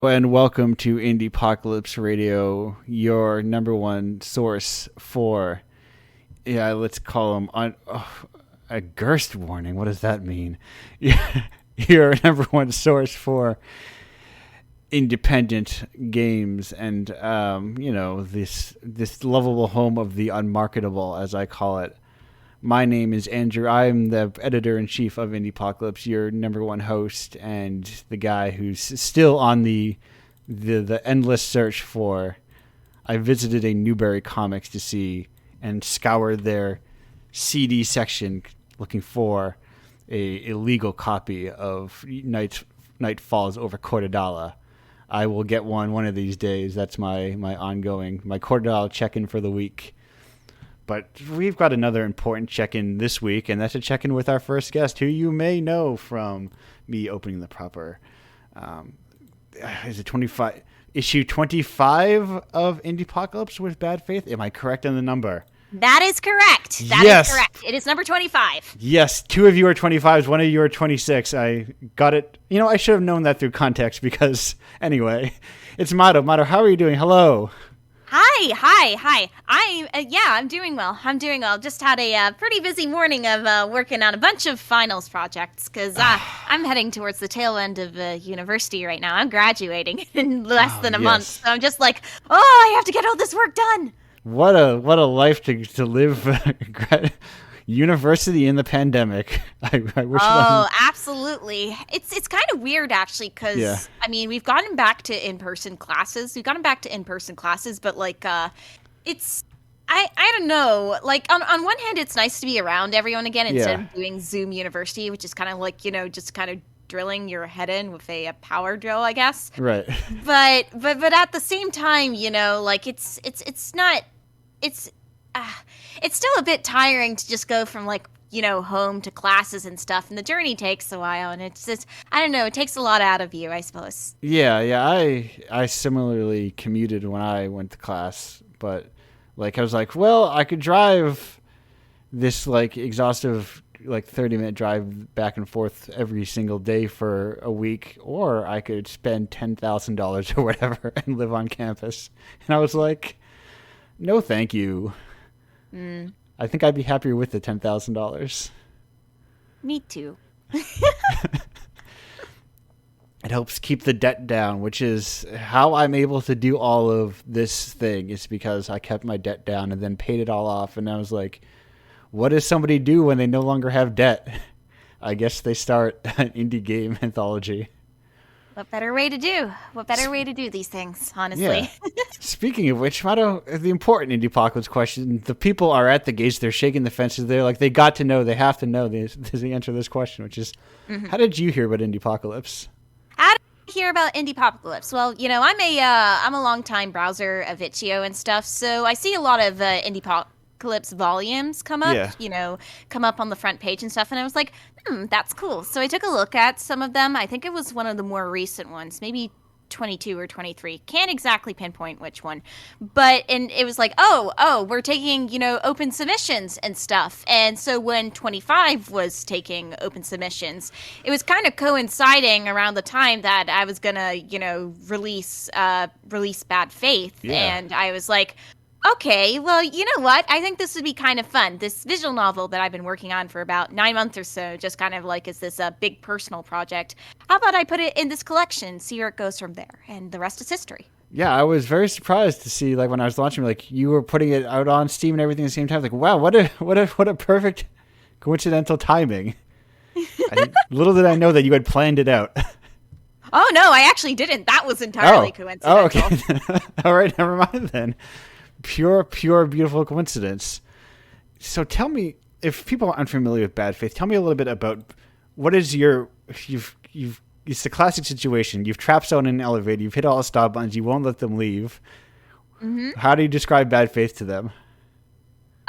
And welcome to Indiepocalypse Radio, your number one source for, let's call them a Gerst warning. What does that mean? Your number one source for independent games and, this lovable home of the unmarketable, as I call it. My name is Andrew. I'm the editor-in-chief of Indiepocalypse, your number one host, and the guy who's still on the endless search for. I visited a Newberry Comics to see and scoured their CD section looking for a illegal copy of Night Falls over Cortadala. I will get one of these days. That's my Cortadala check-in for the week. But we've got another important check-in this week, and that's a check-in with our first guest, who you may know from me opening the proper, is it 25, issue 25 of Indiepocalypse with Bad Faith? Am I correct on the number? That is correct. That is correct. It is number 25. Yes, two of you are 25s, one of you are 26. I got it. I should have known that through context because, anyway, it's Mato. Mato, how are you doing? Hello. Hi. I'm doing well. Just had a pretty busy morning of working on a bunch of finals projects because I'm heading towards the tail end of university right now. I'm graduating in less than a month, so I'm just like, I have to get all this work done. What a life to live. University in the pandemic. I wish. Absolutely. It's kind of weird actually because we've gotten back to in-person classes. But like it's I don't know. Like on one hand, it's nice to be around everyone again instead of doing Zoom University, which is kind of like just kind of drilling your head in with a power drill, I guess. Right. But at the same time, like it's still a bit tiring to just go from home to classes and stuff, and the journey takes a while, and it's just, I don't know, it takes a lot out of you, I suppose. I similarly commuted when I went to class, but I was like, well, I could drive this exhaustive 30-minute drive back and forth every single day for a week, or I could spend $10,000 or whatever and live on campus. And I was like, no thank you. I think I'd be happier with the $10,000. Me too. It helps keep the debt down, which is how I'm able to do all of this thing. It's because I kept my debt down and then paid it all off. And I was like, what does somebody do when they no longer have debt? I guess they start an indie game anthology. What better way to do these things, honestly. Yeah. Speaking of which, Mato, the important Indiepocalypse question, the people are at the gates, they're shaking the fences, they got to know, they have to know the answer to this question, which is, how did you hear about Indiepocalypse? How did I hear about Indiepocalypse? Well, I'm a longtime browser of Itch.io and stuff, so I see a lot of Indiepocalypse volumes come up, come up on the front page and stuff, and I was like, that's cool. So I took a look at some of them. I think it was one of the more recent ones, maybe 22 or 23. Can't exactly pinpoint which one. And it was like, we're taking, open submissions and stuff. And so when 25 was taking open submissions, it was kind of coinciding around the time that I was going to, release Bad Faith. Yeah. And I was like, okay, well, you know what? I think this would be kind of fun. This visual novel that I've been working on for about 9 months or so, just kind of is this a big personal project. How about I put it in this collection, see where it goes from there, and the rest is history. Yeah, I was very surprised to see, when I was launching, you were putting it out on Steam and everything at the same time. Wow, what a perfect coincidental timing. Little did I know that you had planned it out. Oh no, I actually didn't. That was entirely coincidental. Oh, okay. All right, never mind then. Pure, beautiful coincidence. So tell me, if people aren't familiar with Bad Faith, tell me a little bit about what is it's the classic situation. You've trapped someone in an elevator, you've hit all the stop buttons, you won't let them leave. Mm-hmm. How do you describe Bad Faith to them?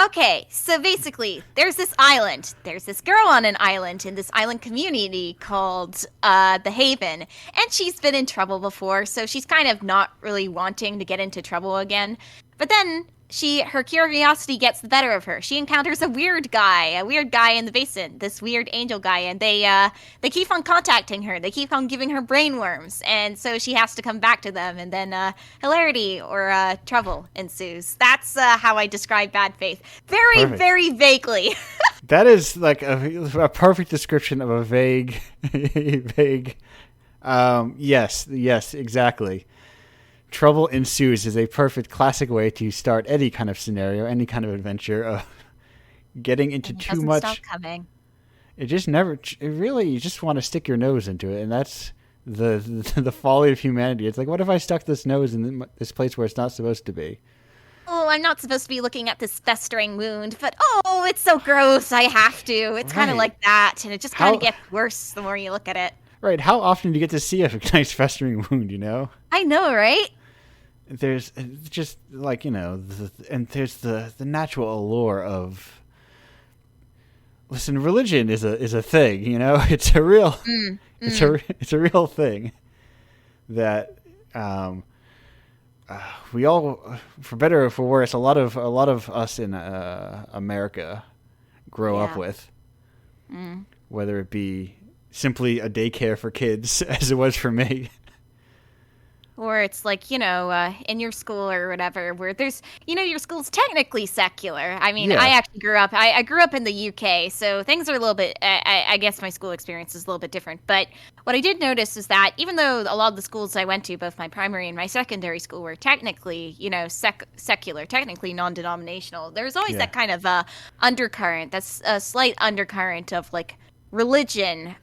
Okay, so basically, there's this island. There's this girl on an island in this island community called The Haven, and she's been in trouble before, so she's kind of not really wanting to get into trouble again. But then her curiosity gets the better of her. She encounters a weird guy in the basin, this weird angel guy, and they keep on contacting her. They keep on giving her brainworms, and so she has to come back to them, and then hilarity or trouble ensues. That's how I describe Bad Faith. Very, perfect. Very vaguely. That is like a perfect description of a vague, vague. Yes, exactly. Trouble ensues is a perfect classic way to start any kind of scenario, any kind of adventure. Getting into too much. Stop coming. It just never. It really, you just want to stick your nose into it, and that's the folly of humanity. It's like, what if I stuck this nose in this place where it's not supposed to be? Oh, I'm not supposed to be looking at this festering wound, but oh, it's so gross. I have to. It's kind of like that, and it just kind of gets worse the more you look at it. Right. How often do you get to see a nice festering wound? You know. I know, right? There's just like, and there's the natural allure of. Listen, religion is a thing, It's a real, it's a real thing that we all, for better or for worse, a lot of us in America grow up with, whether it be simply a daycare for kids, as it was for me. Or it's like, in your school or whatever, where there's, your school's technically secular. I mean, I actually grew up, I grew up in the UK, so things are a little bit, I guess my school experience is a little bit different. But what I did notice is that even though a lot of the schools I went to, both my primary and my secondary school, were technically, secular, technically non-denominational, there's always that kind of undercurrent, that's a slight undercurrent of like, religion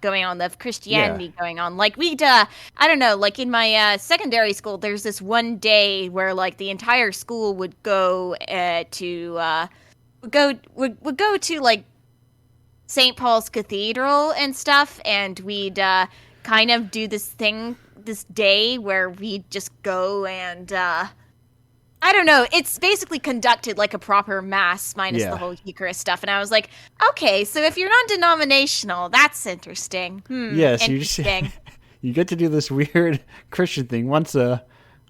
going on, of Christianity going on. Like I don't know, like in my secondary school, there's this one day where like the entire school would go to like St. Paul's Cathedral and stuff, and we'd kind of do this day where we'd just go and I don't know. It's basically conducted like a proper mass minus the whole Eucharist stuff. And I was like, okay, so if you're non-denominational, that's interesting. Yes, interesting. You get to do this weird Christian thing once a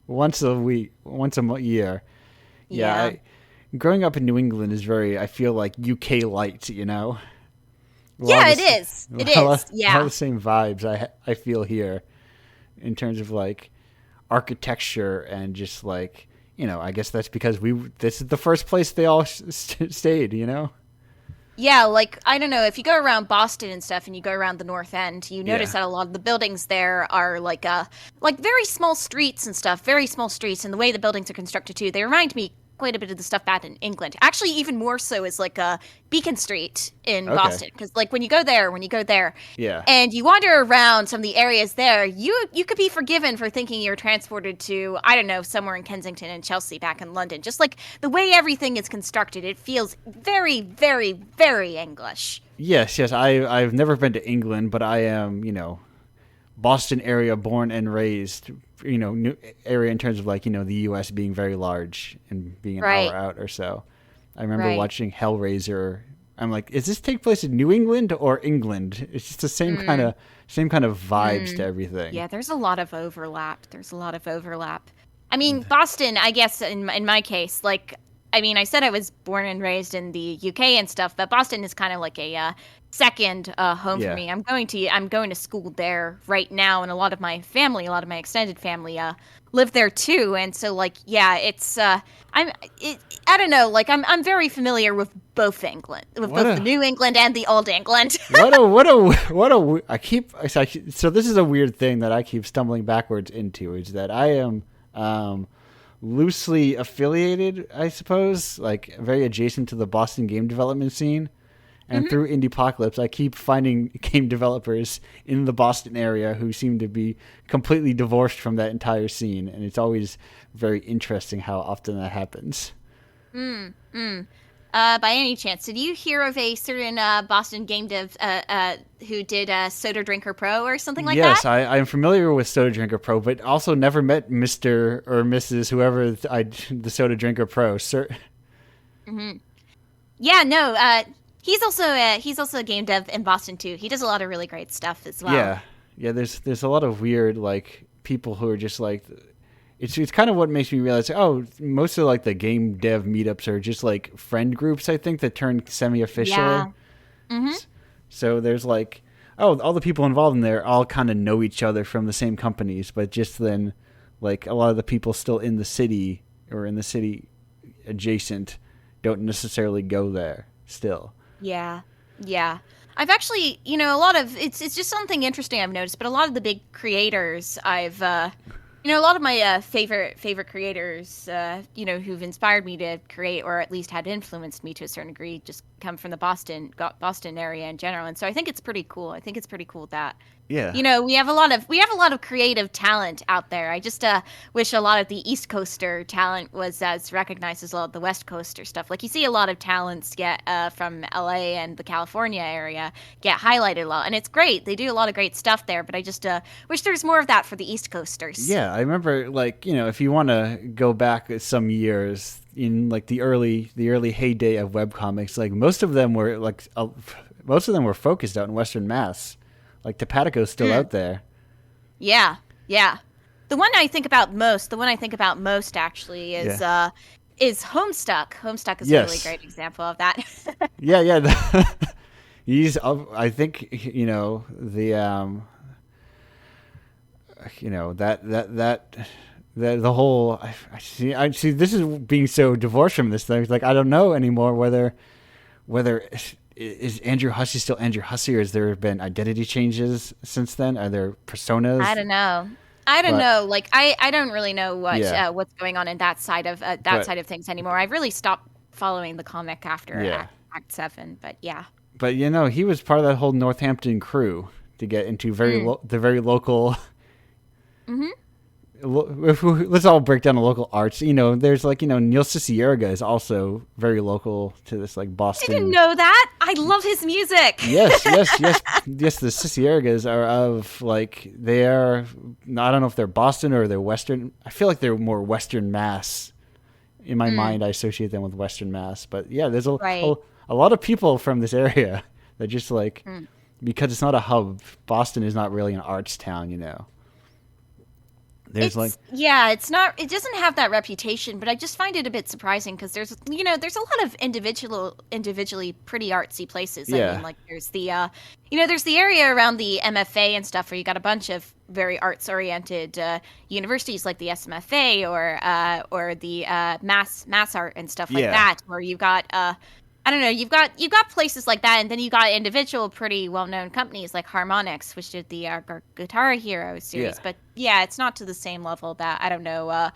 week, once a year. Yeah. Growing up in New England is very, I feel like UK light, Yeah, it is. It is. Yeah. All the same vibes I feel here in terms of like architecture and just like, I guess that's because this is the first place they all stayed, Yeah, like, I don't know, if you go around Boston and stuff and you go around the North End, you notice that a lot of the buildings there are like very small streets and stuff, very small streets, and the way the buildings are constructed too, they remind me quite a bit of the stuff back in England. Actually, even more so is like Beacon Street in Boston, because like when you go there, and you wander around some of the areas there, you could be forgiven for thinking you're transported to, I don't know, somewhere in Kensington and Chelsea back in London. Just like the way everything is constructed, it feels very, very, very English. Yes, I've never been to England, but I am, Boston area born and raised, new area in terms of like, the U.S. being very large and being an hour out or so. I remember watching Hellraiser. I'm like, does this take place in New England or England? It's just the same kind of vibes to everything. Yeah, there's a lot of overlap. I mean, Boston, I guess in my case, like, I mean, I said I was born and raised in the UK and stuff, but Boston is kind of like a second home for me. I'm going to school there right now, and a lot of my extended family live there too. And so like, yeah, it's I don't know, like I'm very familiar with both England, with both the New England and the Old England. So this is a weird thing that I keep stumbling backwards into, is that I am loosely affiliated, I suppose, like very adjacent to the Boston game development scene. And through Indiepocalypse, I keep finding game developers in the Boston area who seem to be completely divorced from that entire scene. And it's always very interesting how often that happens. By any chance, did you hear of a certain Boston game dev who did Soda Drinker Pro or something like that? Yes, I'm familiar with Soda Drinker Pro, but also never met Mr. or Mrs. whoever the Soda Drinker Pro. Sir. Yeah, no, he's also a game dev in Boston too. He does a lot of really great stuff as well. Yeah. There's a lot of weird like people who are just like it's kind of what makes me realize, oh, most of like the game dev meetups are just like friend groups, I think, that turn semi-official. Yeah. Mm-hmm. So there's like, oh, all the people involved in there all kind of know each other from the same companies, but just then, like, a lot of the people still in the city or in the city adjacent don't necessarily go there still. Yeah. Yeah. I've actually, a lot of it's just something interesting I've noticed, but a lot of the big creators a lot of my favorite creators, who've inspired me to create, or at least had influenced me to a certain degree, just come from the Boston area in general. And so I think it's pretty cool. I think it's pretty cool that, we have a lot of creative talent out there. I just wish a lot of the East Coaster talent was as recognized as a lot of the West Coaster stuff. Like, you see a lot of talents get from LA and the California area get highlighted a lot, and it's great. They do a lot of great stuff there, but I just wish there's more of that for the East Coasters. Yeah, I remember, like, if you want to go back some years in like the early heyday of webcomics, like most of them were focused out in Western Mass. Like, Topato's still out there. Yeah, yeah. The one I think about most actually is Homestuck. Homestuck is a really great example of that. Yeah. He's, I think, the whole, I see this is being so divorced from this thing. It's like, I don't know anymore whether is Andrew Hussey still Andrew Hussey, or has there been identity changes since then? Are there personas? I don't know. Like, I don't really know what's going on in that side of side of things anymore. I've really stopped following the comic after Act 7, but yeah. But he was part of that whole Northampton crew to get into the very local. Mm-hmm. Let's all break down the local arts. There's like, Neil Cicierega is also very local to this, like, Boston. I didn't know that. I love his music. Yes. The Cicieregas are of, like, they are, I don't know if they're Boston or they're Western. I feel like they're more Western Mass. In my mind, I associate them with Western Mass. But yeah, there's a lot of people from this area that just like, because it's not a hub, Boston is not really an arts town, There's it's not. It doesn't have that reputation, but I just find it a bit surprising because there's a lot of individually pretty artsy places. Yeah. I mean, like, there's the there's the area around the MFA and stuff where you got a bunch of very arts oriented universities like the SMFA or the Mass Art and stuff like that, where you've got I don't know. You've got places like that, and then you got individual, pretty well-known companies like Harmonix, which did the Guitar Hero series. But yeah, it's not to the same level that, I don't know.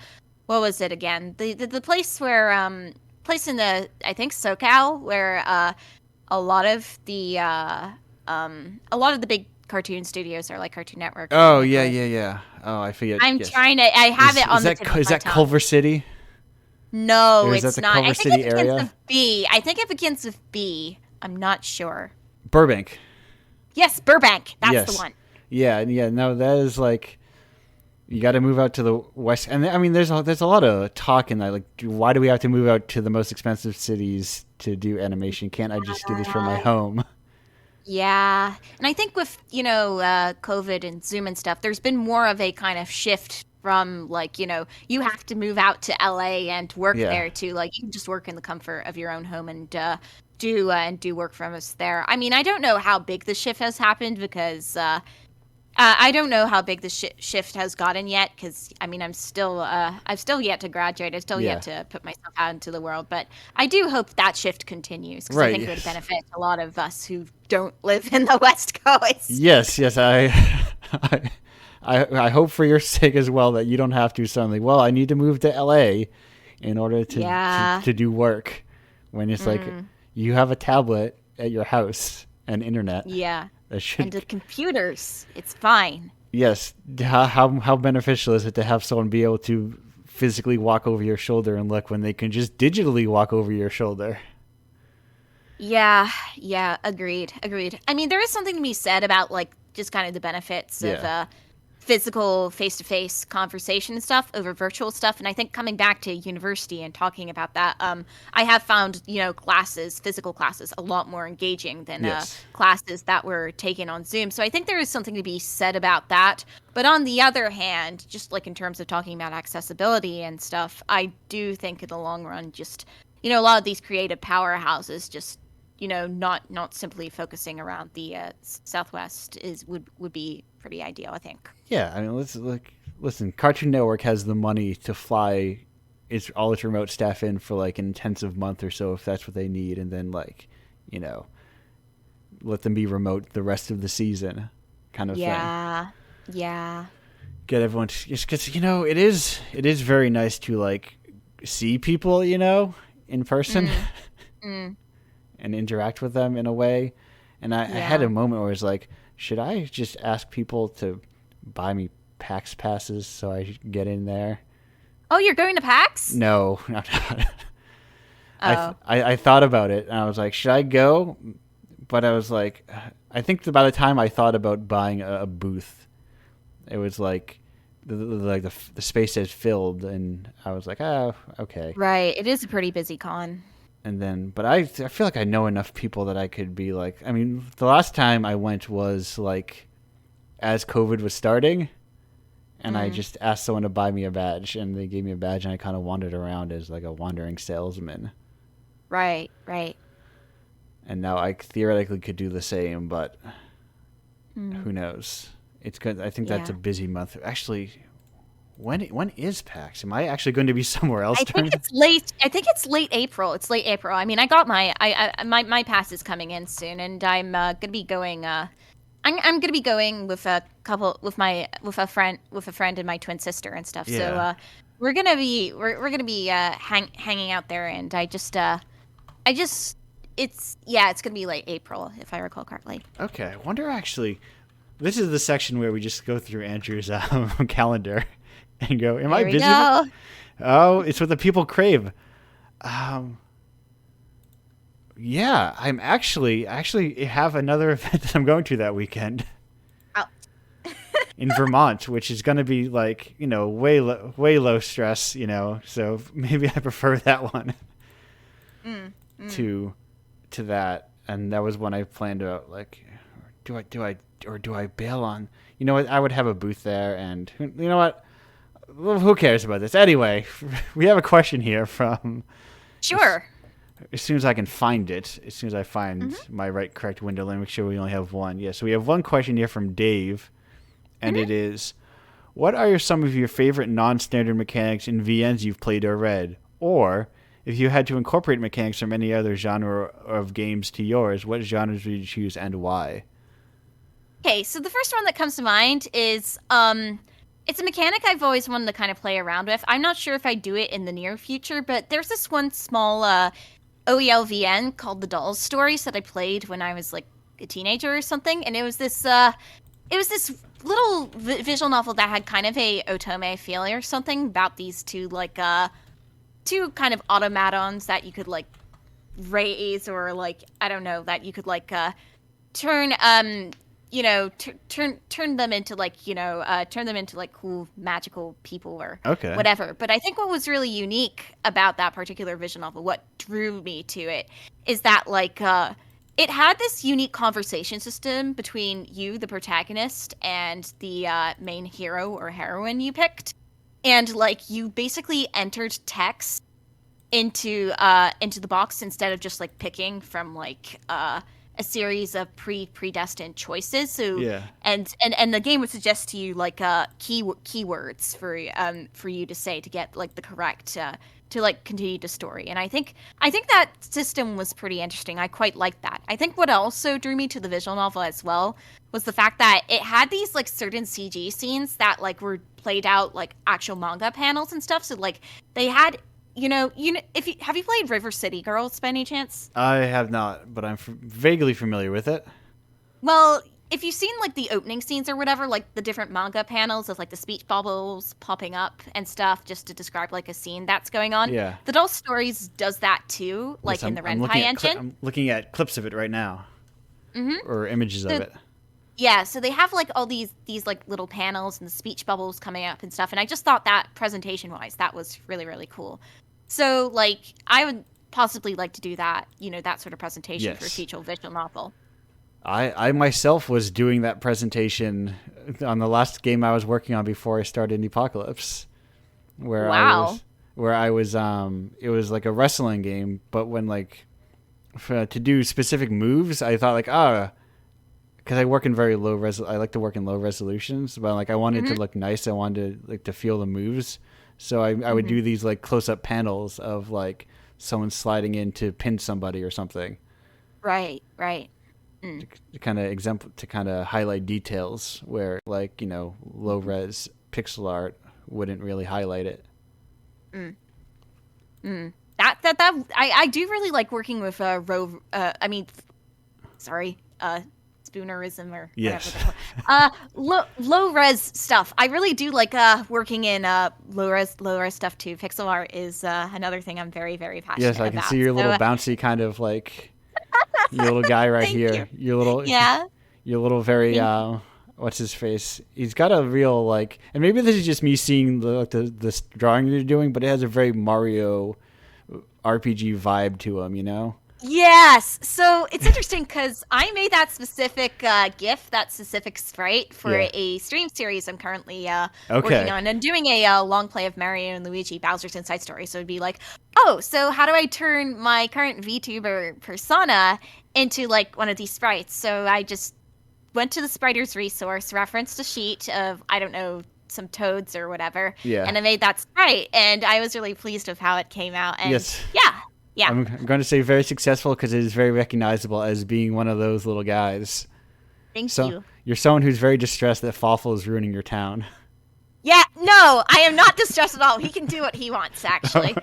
What was it again? The place where place in the, I think, SoCal, where a lot of the big cartoon studios are, like Cartoon Network. Oh yeah. Oh, I forget. I'm trying to. I have it on the tip of my tongue. Is that Culver City? No, it's not. Culver City it begins with B. I think it begins with B. I'm not sure. Burbank. Yes, Burbank. That's the one. Yeah. No, that is like, you got to move out to the west. And I mean, there's a lot of talk in that. Like, why do we have to move out to the most expensive cities to do animation? Can't I just do this from my home? Yeah, and I think with COVID and Zoom and stuff, there's been more of a kind of shift from, like, you have to move out to LA and work there to, like, you can just work in the comfort of your own home and do work from us there. I mean, I don't know how big the shift has happened because I don't know how big the shift has gotten yet because, I mean, I've still yet to graduate. I've still yet to put myself out into the world. But I do hope that shift continues because I think it would benefit a lot of us who don't live in the West Coast. Yes, I hope for your sake as well that you don't have to suddenly, well, I need to move to LA in order to do work, when it's like, you have a tablet at your house and internet. Yeah. And the computers. It's fine. Yes. How beneficial is it to have someone be able to physically walk over your shoulder and look when they can just digitally walk over your shoulder? Yeah. Agreed. I mean, there is something to be said about, like, just kind of the benefits of physical face-to-face conversation and stuff over virtual stuff. And I think coming back to university and talking about that, I have found, physical classes a lot more engaging than classes that were taken on Zoom. So I think there is something to be said about that. But on the other hand, just like in terms of talking about accessibility and stuff, I do think in the long run, just, a lot of these creative powerhouses just, not simply focusing around the Southwest would be pretty ideal, I think. Yeah, I mean, listen. Cartoon Network has the money to fly all its remote staff in for like an intensive month or so if that's what they need, and then let them be remote the rest of the season, kind of thing. Yeah. Get everyone just because it is very nice to see people in person and interact with them in a way. And I had a moment where I was like, should I just ask people to buy me PAX passes so I get in there? Oh, you're going to PAX? No, I'm not. I thought about it, and I was like, should I go? But I was like, I think by the time I thought about buying a booth, it was like the space had filled, and I was like, oh, okay. Right, it is a pretty busy con. And then, but I feel like I know enough people that I could be like, I mean, the last time I went was as COVID was starting, and I just asked someone to buy me a badge, and they gave me a badge, and I kind of wandered around as a wandering salesman. Right. And now I theoretically could do the same, but who knows? It's good. I think that's a busy month. Actually, when is PAX? Am I actually going to be somewhere else? I think it's late. I think it's late April. It's late April. I mean, I got my pass is coming in soon, and I'm gonna be going. I'm gonna be going with a friend and my twin sister and stuff. Yeah. So we're gonna be hanging out there, and it's gonna be late April if I recall correctly. Okay, I wonder actually. This is the section where we just go through Andrew's calendar and go, am I busy? Go. Oh, it's what the people crave. Yeah, I'm actually have another event that I'm going to that weekend. Oh. In Vermont, which is going to be way low stress, so maybe I prefer that one to that. And that was one I planned out do I bail on? You know what? I would have a booth there, and you know what? Who cares about this? Anyway, we have a question here from... Sure. As soon as I can find it, as soon as I find my correct window, let me make sure we only have one. Yeah, so we have one question here from Dave, and it is, what are some of your favorite non-standard mechanics in VNs you've played or read? Or, if you had to incorporate mechanics from any other genre of games to yours, what genres would you choose and why? Okay, so the first one that comes to mind is it's a mechanic I've always wanted to kind of play around with. I'm not sure if I do it in the near future, but there's this one small OELVN called The Doll's Stories that I played when I was a teenager or something, and it was this little visual novel that had kind of a otome feeling or something about these two two kind of automatons that you could raise or I don't know, that you could turn turn them into cool magical people or whatever. But I think what was really unique about that particular visual novel, what drew me to it, is that it had this unique conversation system between you, the protagonist, and the main hero or heroine you picked, and you basically entered text into the box instead of just picking from a series of predestined choices. So and the game would suggest to you keywords for you to say to get the correct to continue the story. And I think that system was pretty interesting. I quite liked that. I think what also drew me to the visual novel as well was the fact that it had these certain CG scenes that were played out actual manga panels and stuff. So they had have you played River City Girls by any chance? I have not, but I'm vaguely familiar with it. Well, if you've seen the opening scenes or whatever, the different manga panels of the speech bubbles popping up and stuff, just to describe a scene that's going on. Yeah. The Doll Stories does that too, in the Ren'Py engine. I'm looking at clips of it right now, or images of it. Yeah, so they have like all these like little panels and the speech bubbles coming up and stuff, and I just thought that presentation wise that was really really cool. So like I would possibly like to do that, that sort of presentation for a Yes. feature visual novel. I myself was doing that presentation on the last game I was working on before I started Indiepocalypse, where Wow. I was it was like a wrestling game, but when like to do specific moves, I thought like because I work in very I like to work in low resolutions, but like I wanted to Mhm. look nice. I wanted to, like to feel the moves, so I would Mhm. do these like close up panels of like someone sliding in to pin somebody or something Right, right. Mm. to kind of to kind of highlight details where like low res pixel art wouldn't really highlight it. Mm. Mm. That I do really like working with sorry, spoonerism or whatever Yes. they call it. Low res stuff. I really do like working in low res stuff too. Pixel art is another thing I'm very very Yes, passionate I can see about. your So little bouncy kind of like your little guy right thank you. here. Yeah. Your little very Thank you. what's his face? He's got a real like, and maybe this is just me seeing the drawing you're doing, but it has a very Mario RPG vibe to him. Yes. So it's interesting because I made that specific GIF, that specific sprite for Yeah. a stream series I'm currently working Okay. on and doing a long play of Mario and Luigi Bowser's Inside Story. So it'd be like, oh, so how do I turn my current VTuber persona into like one of these sprites? So I just went to the Spiders resource, referenced a sheet of, I don't know, some toads or whatever, Yeah. and I made that sprite. And I was really pleased with how it came out. And Yes. yeah, yeah. I'm going to say very successful because it is very recognizable as being one of those little guys. Thank So you. you're someone who's very distressed that Fawful is ruining your town. Yeah, no, I am not distressed at all. He can do what he wants, actually.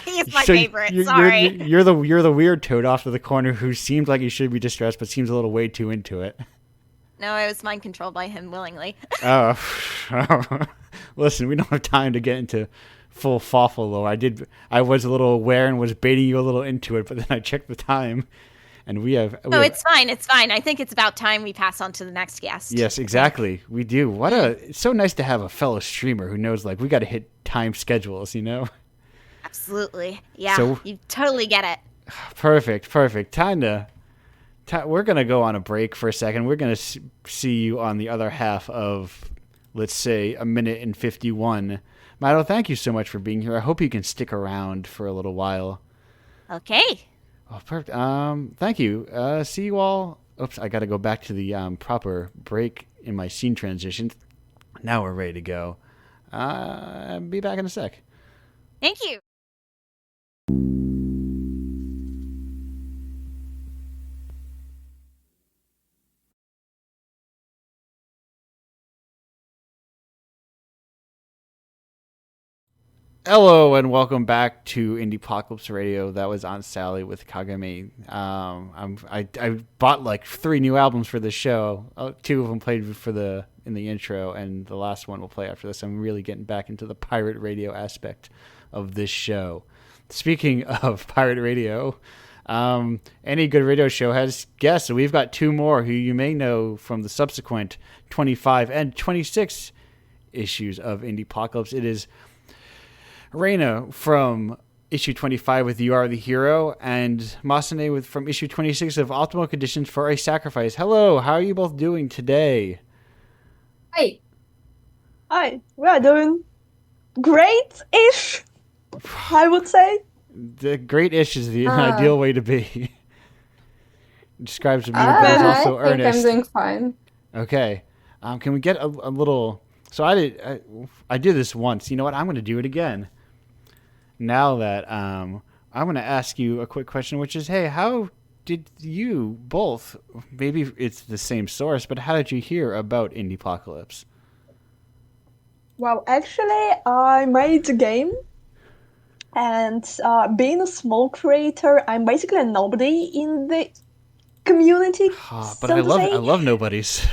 He's my So favorite. Sorry. you're the weird toad off to the corner who seemed like he should be distressed, but seems a little way too into it. No, I was mind controlled by him willingly. Oh, listen, we don't have time to get into full Fawful lore. I was a little aware and was baiting you a little into it, but then I checked the time, and No, it's fine. It's fine. I think it's about time we pass on to the next guest. yes, exactly, we do. It's so nice to have a fellow streamer who knows like we got to hit time schedules. Absolutely. Yeah, So you totally get it. perfect. We're gonna go on a break for a second. We're gonna see you on the other half of, let's say, a minute and 51. Milo, thank you so much for being here. I hope you can stick around for a little while. Okay. Oh, perfect. Thank you. See you all. Oops, I got to go back to the proper break in my scene transition. Now we're ready to go. Be back in a sec. Thank you. Hello and welcome back to Indiepocalypse Radio. That was Aunt Sally with Kagami. I bought like 3 new albums for this show. 2 of them played in the intro, and the last one will play after this. I'm really getting back into the pirate radio aspect of this show. Speaking of pirate radio, any good radio show has guests. So we've got 2 more who you may know from the subsequent 25 and 26 issues of Indiepocalypse. It is Reina from issue 25 with You Are the Hero, and Masane from issue 26 of Optimal Conditions for a Sacrifice. Hello, how are you both doing today? Hi. Hi. We are doing great-ish, I would say. The great-ish is the ideal way to be. It describes me, but it's also I think earnest. I'm doing fine. Okay. Can we get a little... So I did this once. You know what? I'm going to do it again. Now that I'm going to ask you a quick question, which is, hey, how did you both, maybe it's the same source, but how did you hear about Indiepocalypse? Well, actually, I made the game, and being a small creator, I'm basically a nobody in the community, But I love nobodies.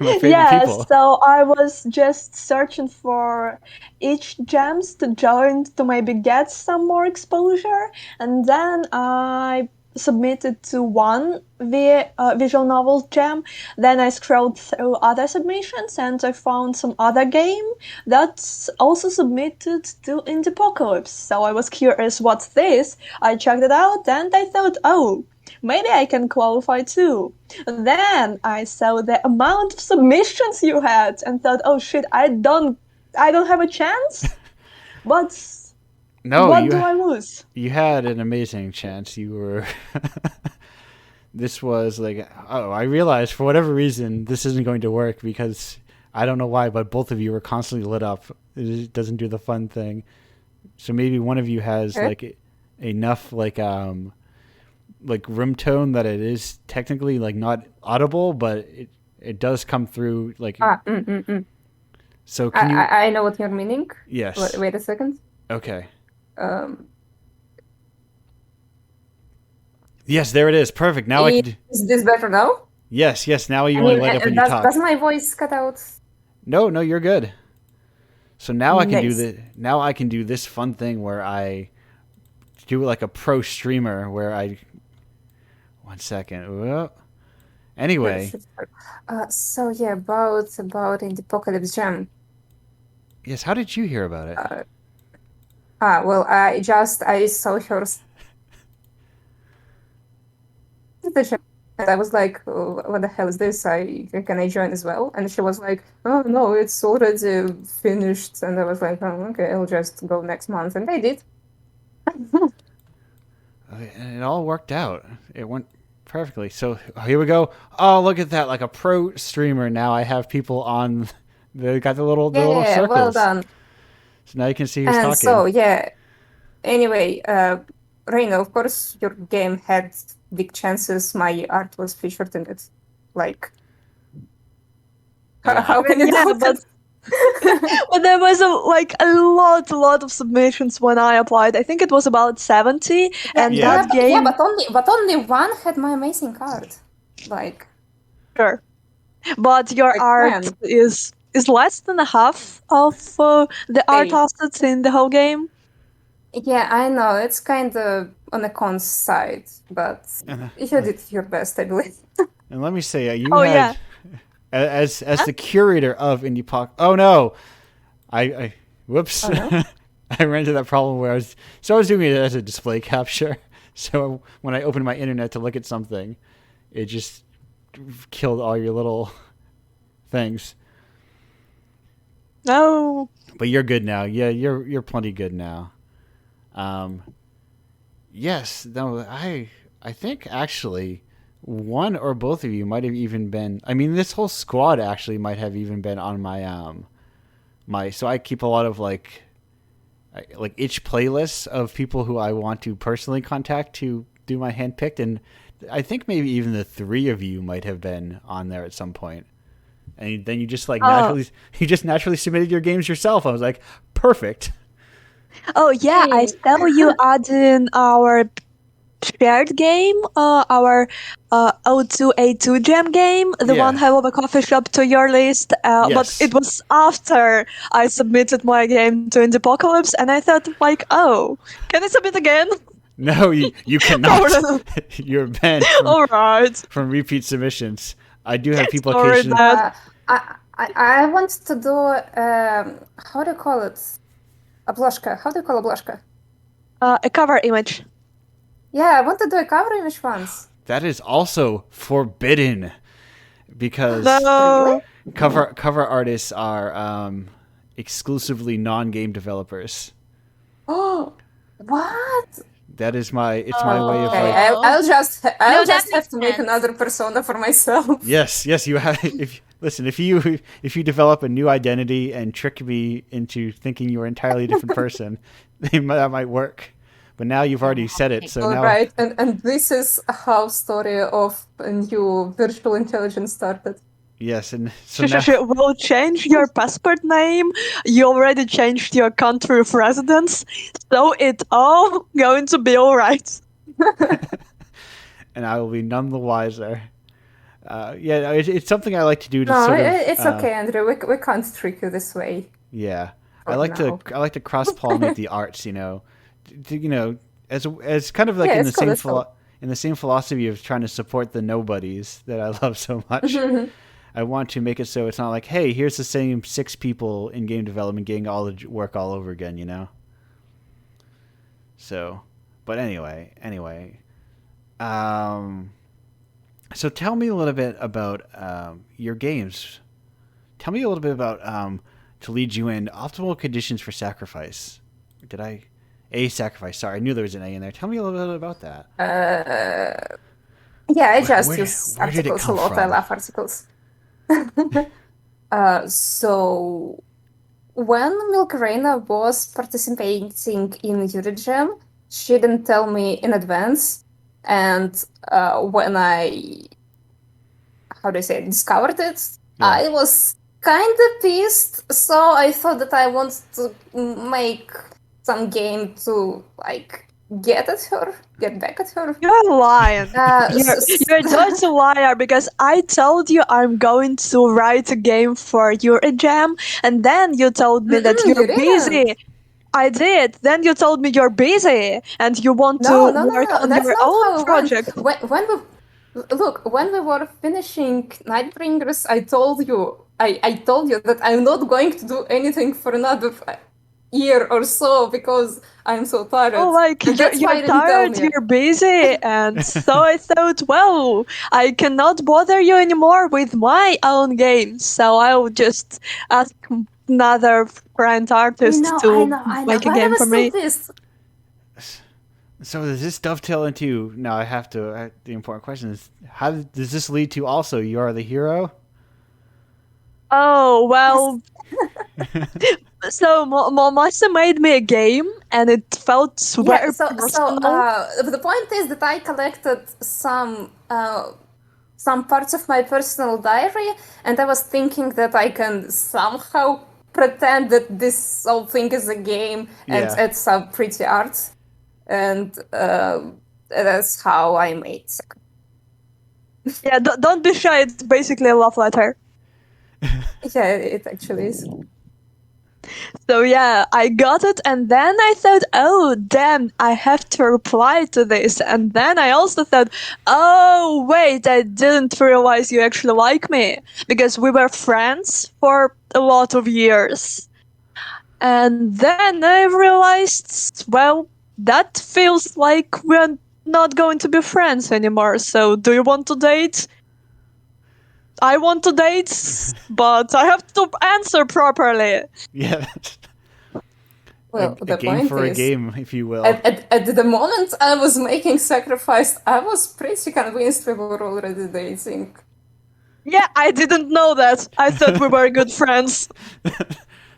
My favorite yeah, people. so I was just searching for each gems to join to maybe get some more exposure, and then I submitted to one visual novel jam. Then I scrolled through other submissions and I found some other game that's also submitted to Indiepocalypse. So I was curious, what's this? I checked it out and I thought, oh, maybe I can qualify too. Then I saw the amount of submissions you had and thought, oh shit, I don't have a chance. But no, what do I lose? You had an amazing chance. You were. This was like, oh, I realized for whatever reason this isn't going to work because I don't know why, but both of you were constantly lit up. It doesn't do the fun thing. So maybe one of you has like enough like room tone that it is technically like not audible, but it does come through like. So can I know what you're meaning. Yes. Wait a second. Okay. Yes, there it is. Perfect. Now I can. Is this better now? Yes. Now you only light up when you talk. Does my voice cut out? No, you're good. So now I can Nice. Now I can do this fun thing where I do like a pro streamer where I. 1 second. Whoa. Anyway. So yeah, about Indiepocalypse Jam. Yes. How did you hear about it? Well, I saw her. The chat, and I was like, oh, what the hell is this? Can I join as well? And she was like, oh no, it's already finished. And I was like, oh, okay, I'll just go next month. And I did. And it all worked out. It went perfectly. So here we go. Oh, look at that. Like a pro streamer. Now I have people on. They got the little circles. Well done. So now you can see who's talking. So, yeah. Anyway, Reina, of course, your game had big chances. My art was featured in it. Like, how can you do that? But there was a lot of submissions when I applied. I think it was about 70, and that game. Yeah, but only one had my amazing art. Like, sure, but your art is less than a half of the art assets in the whole game. Yeah, I know it's kind of on the cons side, but you did your best, I believe. And let me say, you had. As the curator of Indiepocalypse. Oh no, I whoops. Oh, no? I ran into that problem where I was doing it as a display capture. So when I opened my internet to look at something, it just killed all your little things. No. But you're good now. Yeah, you're plenty good now. Yes. No. I think actually. One or both of you might have even been. I mean, this whole squad actually might have even been on my. So I keep a lot of like itch playlists of people who I want to personally contact to do my handpicked, and I think maybe even the three of you might have been on there at some point. And then you just naturally submitted your games yourself. I was like, perfect. Oh yeah, I saw you add in our shared game, our O2A2 Jam game, the one Hello the Coffee Shop to your list, yes. But it was after I submitted my game to Indiepocalypse, and I thought, like, oh, can I submit again? No, you cannot. You're banned from repeat submissions. I do have people occasionally... I want to do, how do you call it? A blushka. How do you call a blushka? A cover image. Yeah, I want to do a cover image once. That is also forbidden because cover artists are exclusively non-game developers. Oh, what? That is my way of like. I'll just have to make another persona for myself. Yes, you have. If you develop a new identity and trick me into thinking you're an entirely different person, that might work. But now you've already said it, so now... Right, and this is how story of a new virtual intelligence started. Yes, and so now... We'll change your passport name. You already changed your country of residence, so it's all going to be all right. And I will be none the wiser. It's something I like to do to it's okay, Andrew. We can't trick you this way. Yeah, I like to cross pollinate the arts. As kind of like in the same in the same philosophy of trying to support the nobodies that I love so much. I want to make it so it's not like, hey, here's the same 6 people in game development getting all the work all over again, you know? So, but anyway. So tell me a little bit about your games. Tell me a little bit about to lead you in optimal conditions for sacrifice. Did I? Sacrifice. Sorry, I knew there was an A in there. Tell me a little bit about that. Yeah, I just use articles a lot. From? I love articles. So when Milkarena was participating in Eurojam, she didn't tell me in advance. And when I, discovered it, I was kind of pissed. So I thought that I wanted to make some game to get back at her. You're lying. You're just a liar because I told you I'm going to write a game for Eurojam, and then you told me that you're busy. I did. Then you told me you're busy and you want to work on your own project. When we were finishing Nightbringers, I told you that I'm not going to do anything for another year or so because I'm so tired. Oh, you're tired, you're busy, and so I thought, well, I cannot bother you anymore with my own games, so I'll just ask another friend artist to make a game for me. So does this dovetail into? Now I have to. The important question is, how does this lead to? Also, you are the hero. Oh well. So Masa made me a game, and it felt very personal. The point is that I collected some parts of my personal diary, and I was thinking that I can somehow pretend that this whole thing is a game and add some pretty art, and that's how I made it. Yeah, don't be shy. It's basically a love letter. Yeah, it actually is. So yeah, I got it, and then I thought, oh damn, I have to reply to this. And then I also thought, oh wait, I didn't realize you actually like me, because we were friends for a lot of years. And then I realized, well, that feels like we're not going to be friends anymore. So do you want to date? I want to date, but I have to answer properly. Yeah. Well, a game for a game, if you will. At the moment I was making Sacrifice, I was pretty convinced we were already dating. Yeah, I didn't know that. I thought we were good friends.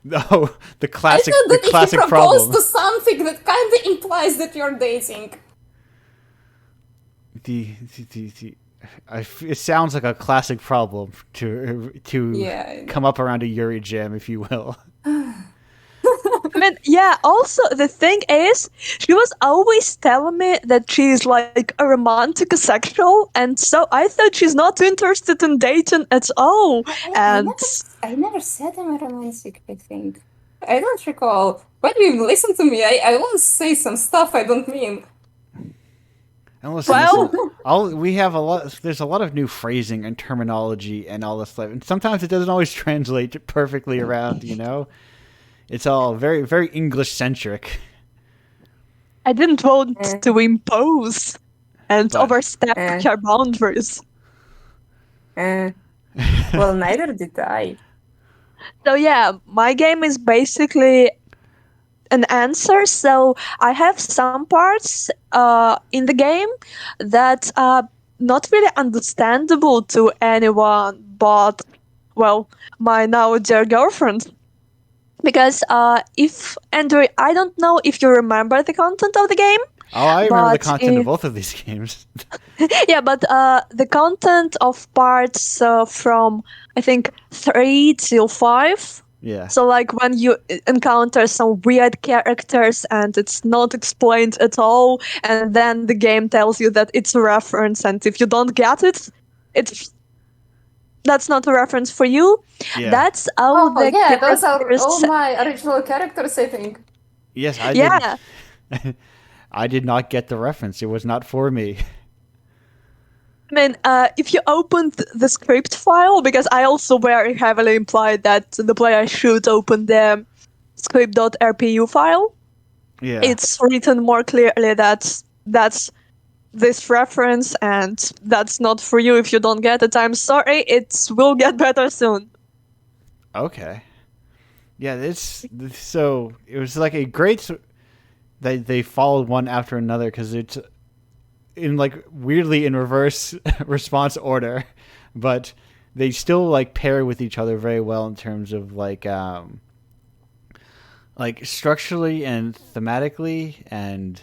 No, the classic I thought that classic if you problem. propose to something that kind of implies that you're dating. It sounds like a classic problem to come up around a Yuri jam, if you will. I mean, yeah, also, the thing is, she was always telling me that she's like a romantic sexual, and so I thought she's not interested in dating at all. I never said I'm a romantic, I think. I don't recall. When you listen to me, I always say some stuff I don't mean. And listen, we have a lot. There's a lot of new phrasing and terminology and all this stuff, and sometimes it doesn't always translate perfectly around. You know, it's all very, very English centric. I didn't want to impose and overstep her boundaries. Well, neither did I. So yeah, my game is basically an answer. So I have some parts in the game that are not really understandable to anyone but, well, my now dear girlfriend. Because Andrew, I don't know if you remember the content of the game. Oh, I remember the content of both of these games. Yeah, but the content of parts from, I think, 3 till 5. Yeah. So, like, when you encounter some weird characters and it's not explained at all, and then the game tells you that it's a reference, and if you don't get it, that's not a reference for you. Yeah. That's all the characters. Those are all my original characters, I think. Yes, I did. I did not get the reference. It was not for me. I mean, if you opened the script file, because I also very heavily implied that the player should open the script.rpu file. Yeah. It's written more clearly that that's this reference and that's not for you if you don't get it. I'm sorry, it will get better soon. Okay. Yeah, so it was like a great they followed one after another because it's in like weirdly in reverse response order, but they still like pair with each other very well in terms of like structurally and thematically, and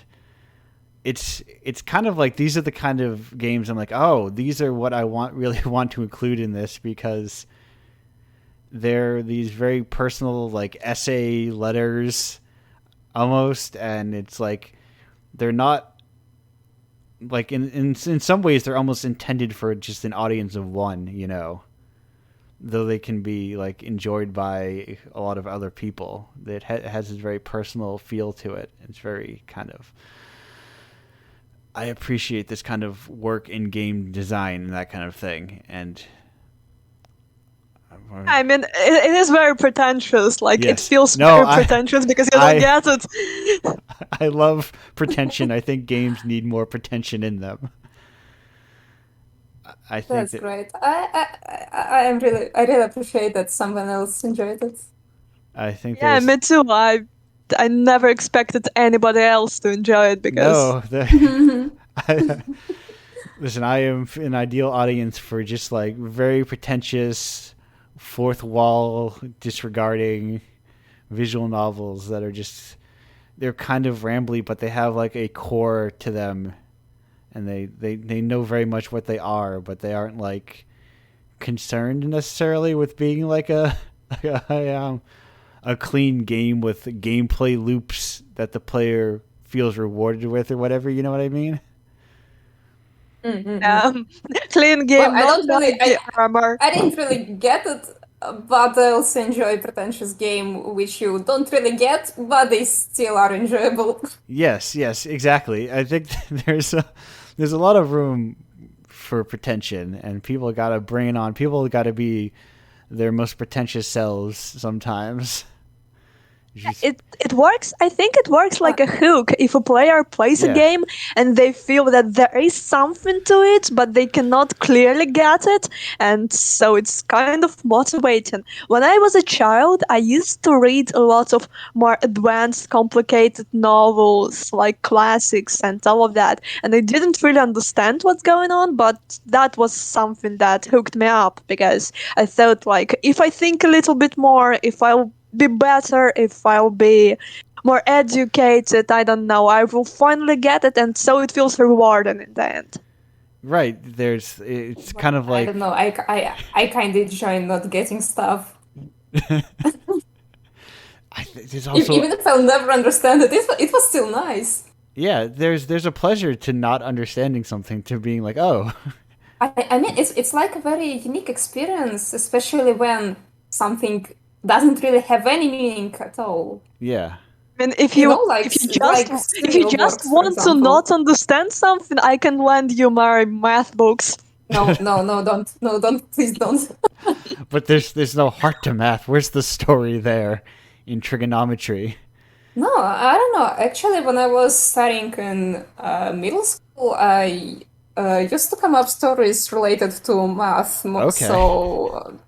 it's kind of like these are the kind of games I'm like, oh, these are what I really want to include in this, because they're these very personal like essay letters almost, and it's like they're not like in some ways they're almost intended for just an audience of one, though they can be like enjoyed by a lot of other people. It has this very personal feel to it. It's very kind of, I appreciate this kind of work in game design and that kind of thing. And I mean, it is very pretentious. Like, yes. It feels very pretentious because you don't get it. I love pretension. I think games need more pretension in them. I think that's great. I really appreciate that someone else enjoyed it. I think me too. I never expected anybody else to enjoy it because listen, I am an ideal audience for just like very pretentious, fourth wall disregarding visual novels that are just, they're kind of rambly, but they have like a core to them, and they know very much what they are, but they aren't like concerned necessarily with being like a clean game with gameplay loops that the player feels rewarded with or whatever. You know what I mean? Clean game. Well, I didn't really get it, but I also enjoy pretentious game, which you don't really get, but they still are enjoyable. Yes, exactly. I think there's a lot of room for pretension, and people got to bring it on. People got to be their most pretentious selves sometimes. It works. I think it works like a hook. If a player plays a game and they feel that there is something to it, but they cannot clearly get it, and so it's kind of motivating. When I was a child, I used to read a lot of more advanced, complicated novels, like classics and all of that, and I didn't really understand what's going on, but that was something that hooked me up, because I thought, like, if I think a little bit more, if I'll be better, if I'll be more educated, I don't know, I will finally get it, and so it feels rewarding in the end. Right. It's kind of like, I don't know, I kind of enjoy not getting stuff. Even if I'll never understand it, it was still nice. Yeah, there's a pleasure to not understanding something, to being like, oh. I mean, it's like a very unique experience, especially when something doesn't really have any meaning at all. Yeah. I mean, if you just want to not understand something, I can lend you my math books. No, don't, please don't. But there's no heart to math. Where's the story there in trigonometry? No, I don't know. Actually, when I was studying in middle school, I used to come up stories related to math. Okay. So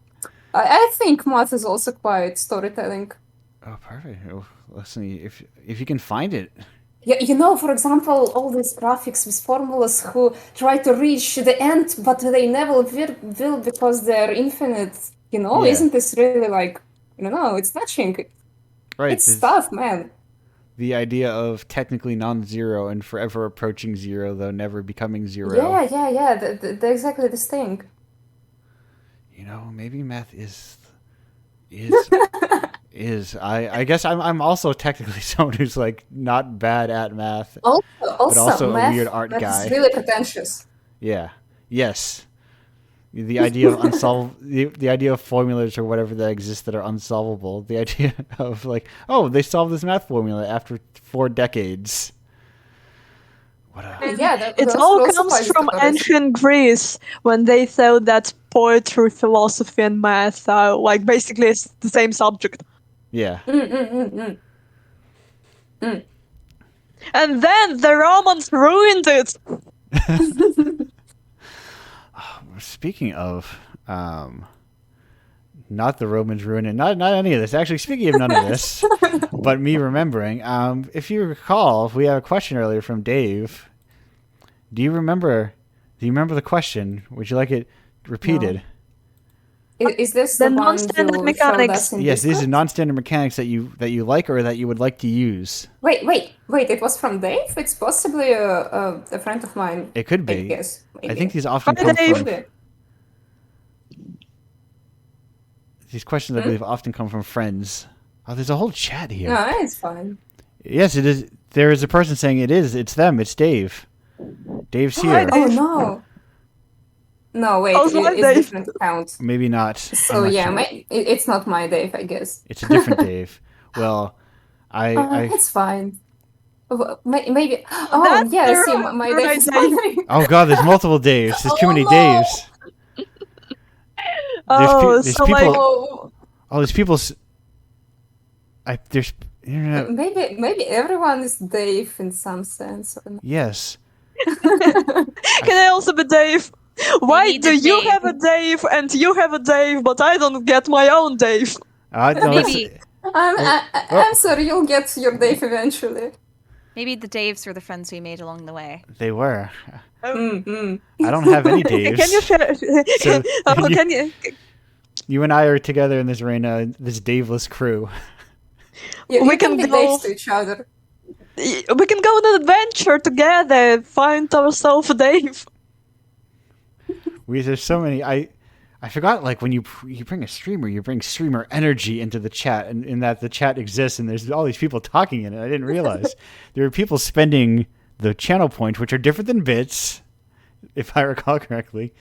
I think math is also quite storytelling. Oh, perfect. Let's see if you can find it. Yeah, for example, all these graphics with formulas who try to reach the end, but they never will because they're infinite. Isn't this really like, it's touching. Right. It's tough, man. The idea of technically non-zero and forever approaching zero, though never becoming zero. Yeah. Exactly this thing. Maybe math is. I guess I'm also technically someone who's like not bad at math, but also math, a weird art guy. It's really pretentious. Yeah. Yes. The idea of the idea of formulas or whatever that exist that are unsolvable. The idea of like, oh, they solved this math formula after 4 decades. Yeah, It those all were also comes my from stories. ancient Greece when they thought that poetry, philosophy, and math are like basically it's the same subject. Yeah. And then the Romans ruined it. Speaking of, not the Romans ruining, not any of this. Actually, speaking of none of this, but me remembering, if you recall, we had a question earlier from Dave. Do you remember the question? Would you like it repeated? Is this The the one non-standard you showed mechanics. us in Yes, these are Discord? non-standard mechanics that you like or that you would like to use. Wait! It was from Dave. It's possibly a friend of mine. It could I be. guess. I Maybe. think these often Hi, come Dave. from Could these questions. I believe often come from friends. Oh, there's a whole chat be. here. No, it's fine. Yes, it is. There is a person saying it is. It's them. It's Dave. Dave's Hi, here. Oh Dave. no! No, wait. Also, hi, It's Dave. different account. Maybe not. So I'm not yeah, sure. it's not my Dave, I guess. It's a different Dave. Well, I It's fine. Maybe. Oh That's yeah. the See, right, my the Dave right is Dave. fine. oh god, there's multiple Daves. There's too many no. Daves. Oh, There's so people. like, Oh, Oh, there's people. There's internet. maybe everyone is Dave in some sense. Or not. Yes. can I also be Dave? Why need do the you Dave. have a Dave and you have a Dave, but I don't get my own Dave? No, Maybe I'm sorry. You'll get your Dave eventually. maybe the Daves were the friends we made along the way. they were. Mm-mm. I don't have any Daves. Can you share? So, Oh, you- can you? You and I are together in this arena, this Daveless crew. You We can can be go- Daves to each other. We can go on an adventure together. Find ourselves a Dave. There's so many. I forgot, like, when you bring a streamer, you bring streamer energy into the chat, and in that the chat exists, and there's all these people talking in it. I didn't realize there are people spending the channel points, which are different than bits, if I recall correctly,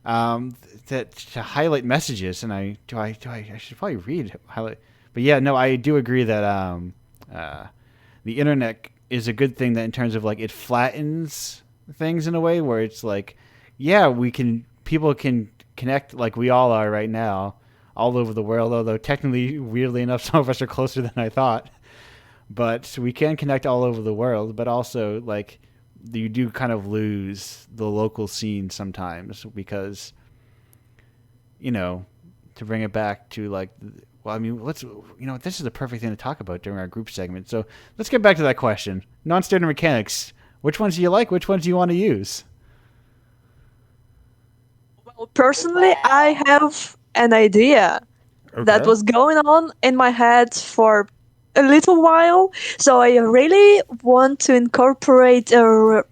that to highlight messages. And I should probably highlight. But yeah, no, I do agree that the internet is a good thing, that in terms of like it flattens things in a way where it's like, yeah, people can connect like we all are right now all over the world, although technically, weirdly enough, some of us are closer than I thought. But we can connect all over the world, but also like you do kind of lose the local scene sometimes because, to bring it back to like, well, I mean, this is the perfect thing to talk about during our group segment. So let's get back to that question. Non-standard mechanics. Which ones do you like? Which ones do you want to use? Well, personally, I have an idea that was going on in my head for a little while. So I really want to incorporate an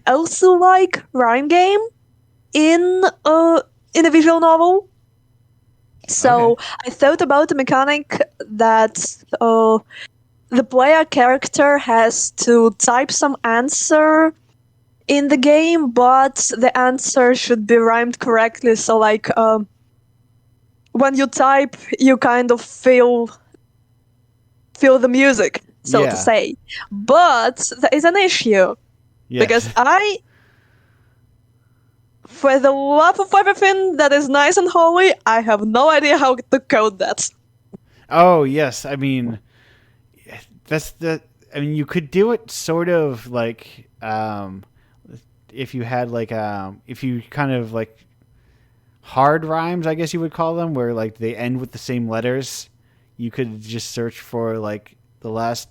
Elsa-like rhyme game in a visual novel. So I thought about the mechanic that the player character has to type some answer in the game, but the answer should be rhymed correctly. So like when you type, you kind of feel the music, so to say. But there is an issue. Yes. Because for the love of everything that is nice and holy, I have no idea how to code that. Oh, yes. I mean, you could do it sort of like, if you had like, if you kind of like hard rhymes, I guess you would call them, where like they end with the same letters. You could just search for like the last,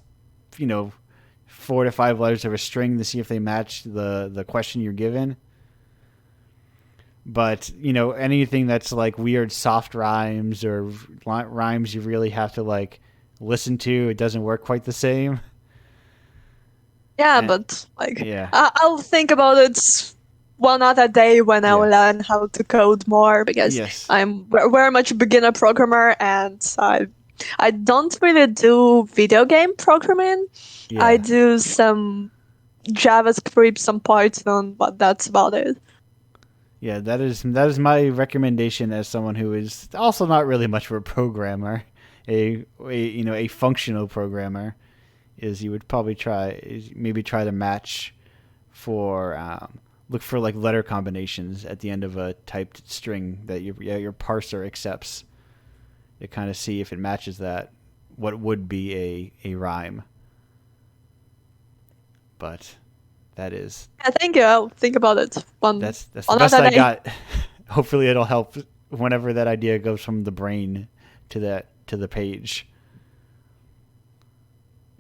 4 to 5 letters of a string to see if they match the question you're given. But, anything that's like weird soft rhymes or rhymes you really have to like listen to, it doesn't work quite the same. Yeah, but like, yeah. I'll think about it one other day when I will learn how to code more, because I'm very much a beginner programmer, and I don't really do video game programming. Yeah. I do some JavaScript, some Python, but that's about it. Yeah, that is my recommendation as someone who is also not really much of a programmer, a functional programmer, is you would probably try to match for look for like letter combinations at the end of a typed string that your parser accepts to kind of see if it matches that what would be a rhyme. But that is. I think I'll think about it. That's the best I got. Hopefully, it'll help whenever that idea goes from the brain to the page.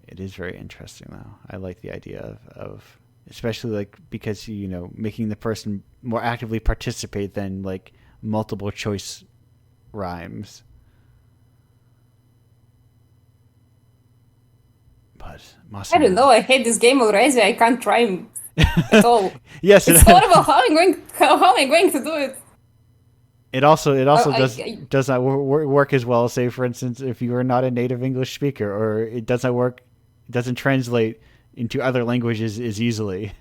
It is very interesting, though. I like the idea of especially like because making the person more actively participate than like multiple choice rhymes. But I don't know. I hate this game already. I can't rhyme at all. Yes, it's horrible. How am I going to do it? It also does not work as well. Say, for instance, if you are not a native English speaker, or it doesn't translate into other languages as easily.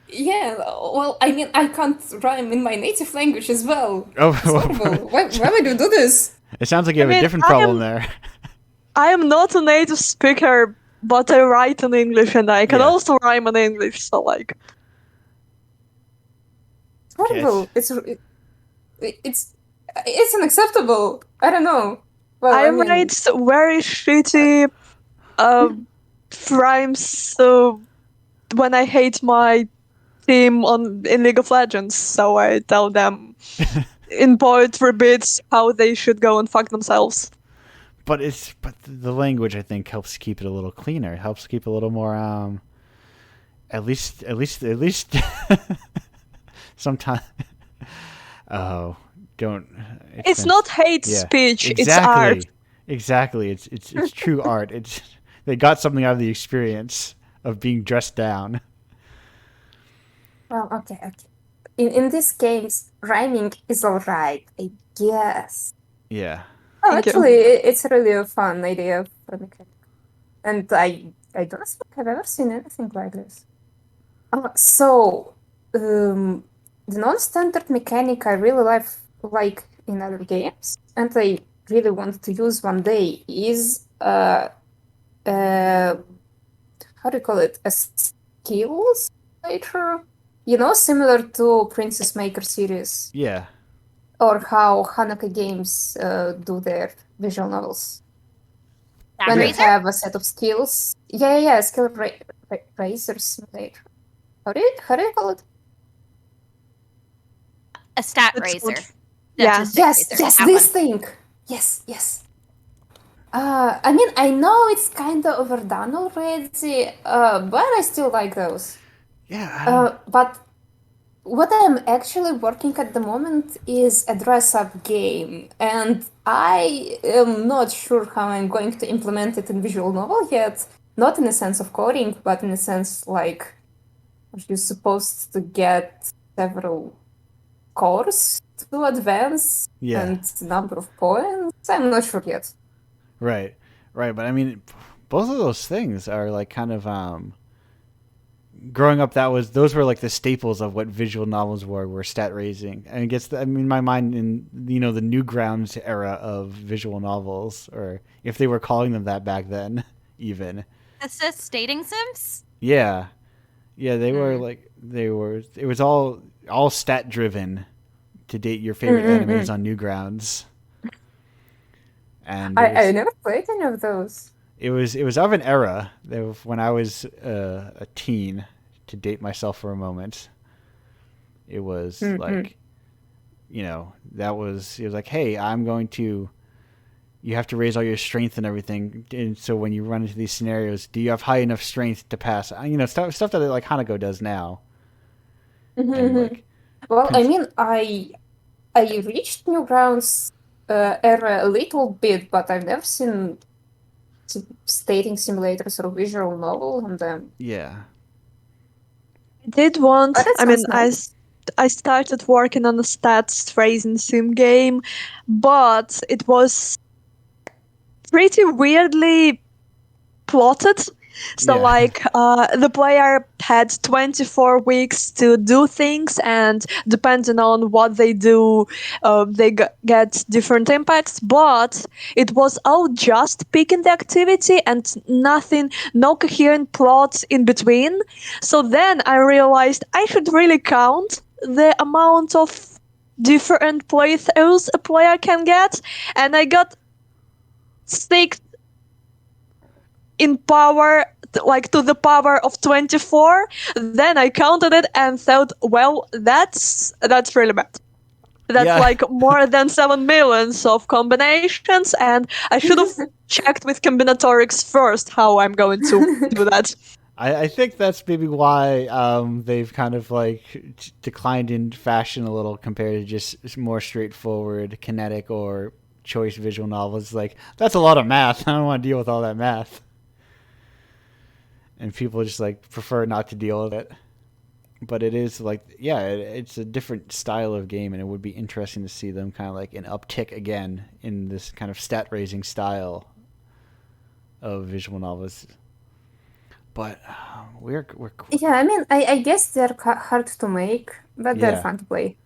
Yeah, well, I mean, I can't rhyme in my native language as well. Oh, it's horrible. Why would you do this? It sounds like you have a different problem there. I am not a native speaker, but I write in English, and I can also rhyme in English. So like, it's horrible. It's unacceptable. I don't know. Well, I write very shitty rhymes. So when I hate my team in League of Legends, so I tell them in poetry bits how they should go and fuck themselves. But the language, I think, helps keep it a little cleaner. It helps keep a little more at least sometimes. Oh, don't. It's not hate speech. Exactly. It's art. Exactly. It's true art. They got something out of the experience of being dressed down. Well, okay. In these games, rhyming is alright, I guess. Yeah. Oh, actually, it's really a fun idea for mechanic. And I don't think I've ever seen anything like this. So, the non-standard mechanic I really like in other games, and I really want to use one day, is how do you call it? A skills later? Similar to Princess Maker series. Yeah. Or how Hanaka Games do their visual novels. When they have a set of skills. Yeah, skill raiser simulator. How do you call it? A stat raiser. Yes, this thing. Yes. I mean, I know it's kind of overdone already, but I still like those. Yeah. But what I'm actually working at the moment is a dress-up game, and I am not sure how I'm going to implement it in visual novel yet. Not in the sense of coding, but in the sense like, are you supposed to get several cores to advance and number of points? I'm not sure yet. Right. But I mean, both of those things are like kind of growing up, those were like the staples of what visual novels were stat raising. And it gets, in my mind, in the Newgrounds era of visual novels, or if they were calling them that back then, even. Assist dating sims? Yeah, they were like It was all stat driven to date your favorite animes on Newgrounds. And I never played any of those. It was of an era when I was a teen, to date myself for a moment. It was like, it was like, hey, you have to raise all your strength and everything. And so when you run into these scenarios, do you have high enough strength to pass? Stuff that like Hanako does now. And like, well, I mean, I reached Newgrounds era a little bit, but I've never seen dating simulators or visual novel on them. Yeah. I did once. I mean, nice. I started working on a stats raising sim game, but it was pretty weirdly plotted So the player had 24 weeks to do things, and depending on what they do, they get different impacts. But it was all just picking the activity and nothing, no coherent plots in between. So then I realized I should really count the amount of different playthroughs a player can get, and I got 6 in power, like to the power of 24. Then I counted it and thought, well, that's really bad. That's like more than 7 millions of combinations, and I should have checked with combinatorics first how I'm going to do that. I think that's maybe why they've kind of like declined in fashion a little compared to just more straightforward kinetic or choice visual novels. Like, that's a lot of math. I don't want to deal with all that math. And people just like prefer not to deal with it. But it is like, yeah, it's a different style of game, and it would be interesting to see them kind of like an uptick again in this kind of stat raising style of visual novels. But we're yeah. I mean, I guess they're hard to make, but they're fun to play.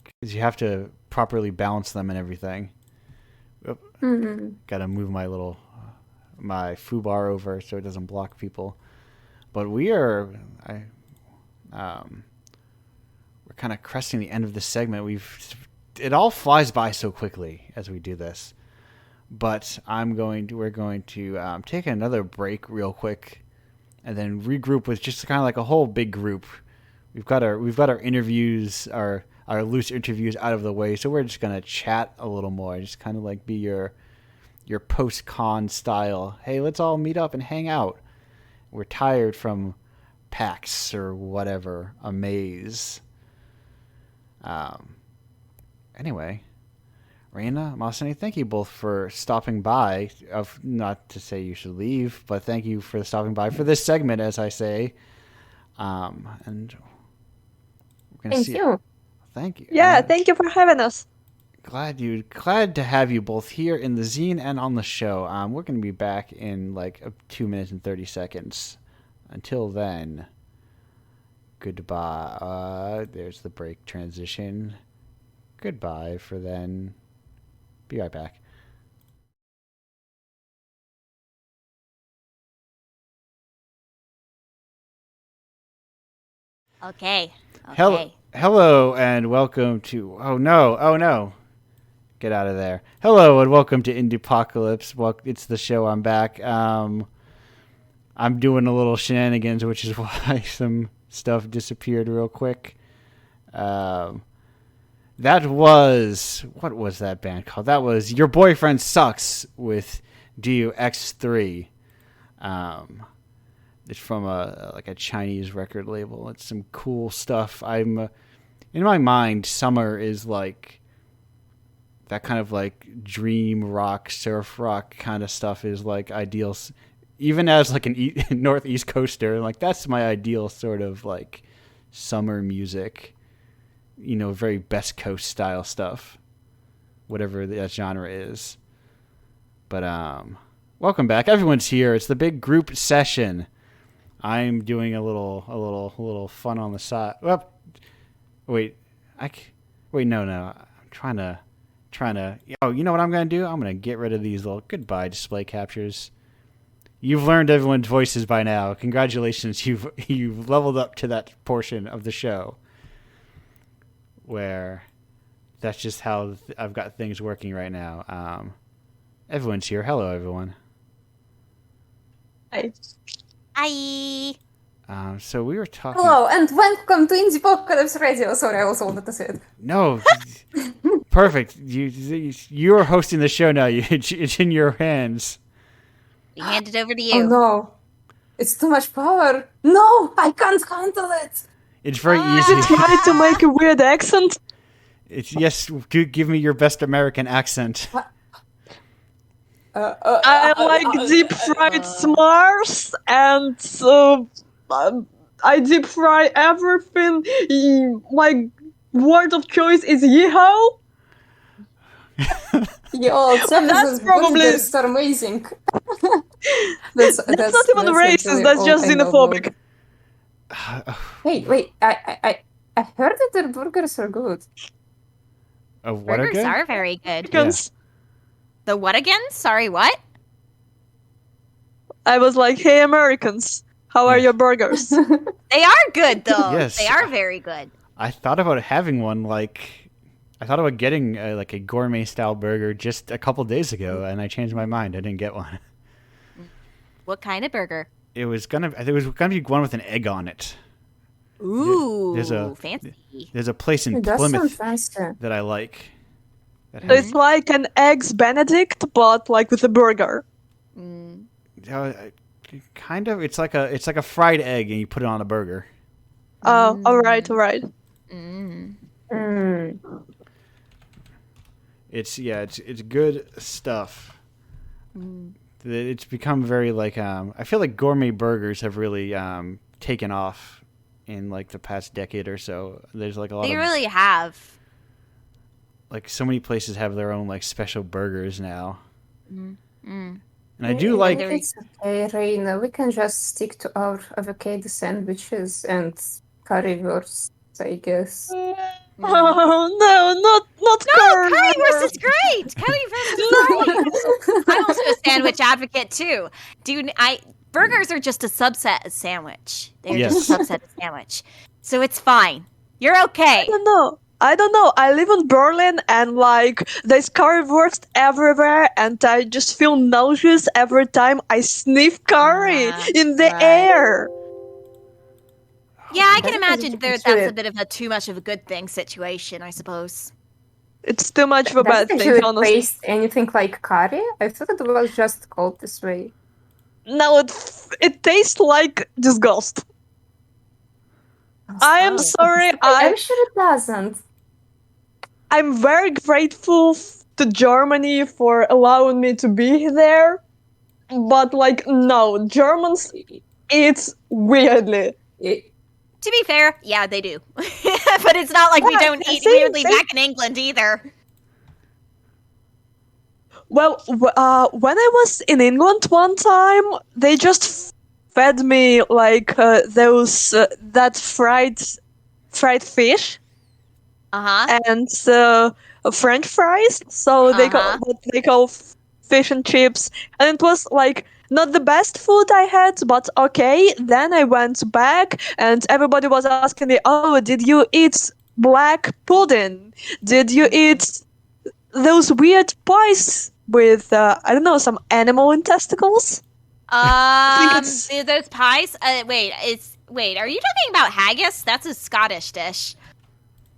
Because you have to properly balance them and everything. Got to move my foobar over so it doesn't block people. But we're kind of cresting the end of this segment. It all flies by so quickly as we do this. But we're going to take another break real quick, and then regroup with just kind of like a whole big group. We've got our interviews, our loose interviews out of the way, so we're just gonna chat a little more, just kind of like be your post-con style. Hey, let's all meet up and hang out. We're tired from PAX or whatever, a maze. Anyway, Raina, Masani, thank you both for stopping by. Not to say you should leave, but thank you for stopping by for this segment, as I say. And we're gonna see you. Thank you. Yeah, thank you for having us. Glad to have you both here in the zine and on the show. We're going to be back in like 2 minutes and 30 seconds. Until then, goodbye. There's the break transition. Goodbye for then. Be right back. Okay. Hello and welcome to... Oh no. Get out of there. Hello and welcome to Indiepocalypse. Well, it's the show. I'm back. I'm doing a little shenanigans, which is why some stuff disappeared real quick. That was... What was that band called? That was Your Boyfriend Sucks with DUX3. It's from a Chinese record label. It's some cool stuff. In my mind, summer is like that kind of like dream rock, surf rock kind of stuff is like ideal. Even as like an Northeast coaster, like that's my ideal sort of like summer music. You know, very Best Coast style stuff, whatever that genre is. But welcome back. Everyone's here. It's the big group session. I'm doing a little fun on the side. Well, wait, no. I'm trying to. Oh, you know what I'm gonna do? I'm gonna get rid of these little goodbye display captures. You've learned everyone's voices by now. Congratulations, you've leveled up to that portion of the show where that's just how I've got things working right now. Everyone's here. Hello, everyone. Hi. Hi. So we were talking... Hello, and welcome to Indiepocalypse Radio. Sorry, I also wanted to say it. No. Perfect. You're hosting the show now. It's in your hands. We hand it over to you. Oh, no. It's too much power. No, I can't handle it. It's very easy. Did you try to make a weird accent? Yes, give me your best American accent. I like deep fried s'mores, and I deep fry everything. My word of choice is yeehaw. Yo, That's probably are amazing. That's not even racist. That's just xenophobic. Wait. I heard that their burgers are good. What Burgers again? are very good. Yeah. The what again? Sorry, what? I was like, hey, Americans, how are Yeah. your burgers? They are good, though. Yes. They are very good. I thought about having one. I thought about getting a gourmet style burger just a couple days ago, and I changed my mind. I didn't get one. What kind of burger? It was gonna be one with an egg on it. Ooh, fancy. fancy. There's a place in It does sound Plymouth fancy. that I like. That So it's like an eggs Benedict, but like with a burger. Kind of. It's like a fried egg, and you put it on a burger. Oh, all right. It's good stuff. It's become very I feel like gourmet burgers have really taken off in the past decade or so. There's a lot. They really have. So many places have their own special burgers now. And I I do like. It's okay, Reina. We can just stick to our avocado sandwiches and currywurst, I guess. Oh no, not currywurst is great. Currywurst is great. I'm also a sandwich advocate too, dude. Burgers are just a subset of sandwich. They're just a subset of sandwich, so it's fine. You're okay. I don't know. I live in Berlin, and there's currywurst everywhere, and I just feel nauseous every time I sniff curry in the air. Yeah, I can imagine that's a bit of a too much of a good thing situation, I suppose. It's too much of a bad thing, honestly. honestly. Taste anything like curry? I thought it was just called this way. No, it tastes like disgust. I am sorry. I'm sure it doesn't. I'm very grateful to Germany for allowing me to be there, but no, Germans eat weirdly. To be fair, yeah, they do. But it's not like we don't eat weirdly back in England either. Well, when I was in England one time, they just fed me that fried fish. And French fries. So they call what they call fish and chips, and it was not the best food I had, but okay. Then I went back, and everybody was asking me, "Oh, did you eat black pudding? Did you eat those weird pies with I don't know, some animal intestines?" Those pies. Wait. Are you talking about haggis? That's a Scottish dish.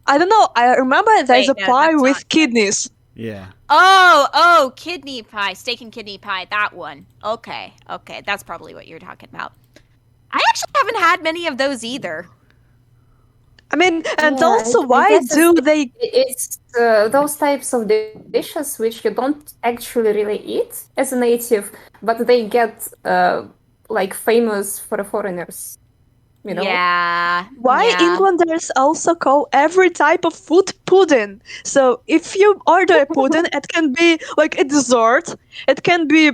I don't know. I remember there's a pie with kidneys. Yeah. Oh, kidney pie, steak and kidney pie. That one. Okay. That's probably what you're talking about. I actually haven't had many of those either. I mean, and also, why do they? It's those types of dishes which you don't actually really eat as a native, but they get famous for foreigners. You know? Yeah. Why Englanders also call every type of food pudding? So if you order a pudding, it can be a dessert, it can be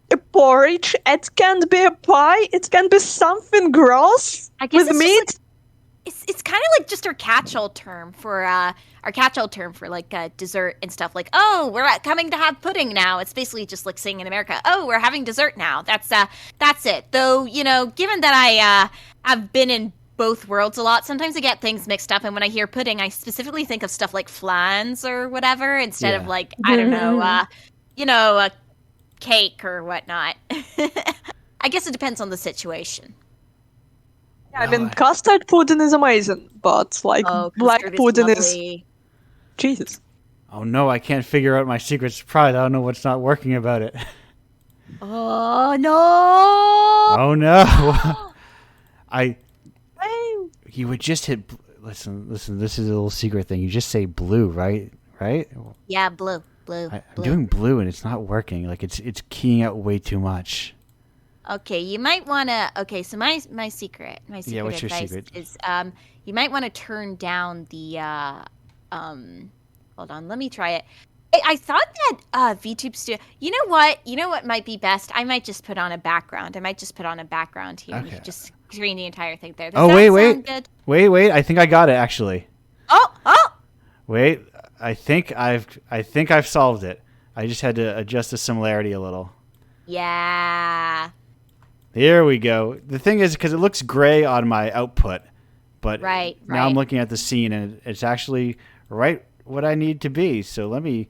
a porridge, it can be a pie, it can be something gross with meat. It's kind of just our catch-all term for dessert and stuff. Oh, we're coming to have pudding now. It's basically just saying in America, oh, we're having dessert now. That's it. Though, given that I have been in both worlds a lot, sometimes I get things mixed up, and when I hear pudding, I specifically think of stuff like flans or whatever instead of I don't know, a cake or whatnot. I guess it depends on the situation. I mean, custard pudding is amazing, but black pudding is Jesus. Oh no, I can't figure out my secret surprise. I don't know what's not working about it. Oh no! Oh no! You would just hit. Listen. This is a little secret thing. You just say blue, right? Yeah, blue. I'm doing blue and it's not working. It's keying out way too much. Okay, you might want to. Okay, so my secret what's your advice secret? is you might want to turn down the hold on, let me try it. I thought that VTube Studio. You know what? You know what might be best? I might just put on a background. I might just put on a background here, and you can just screen the entire thing there. Does that sound good? Wait! I think I got it actually. Oh! Wait, I think I've solved it. I just had to adjust the similarity a little. Yeah. Here we go. The thing is, because it looks gray on my output, but now I'm looking at the scene and it's actually right what I need to be. So let me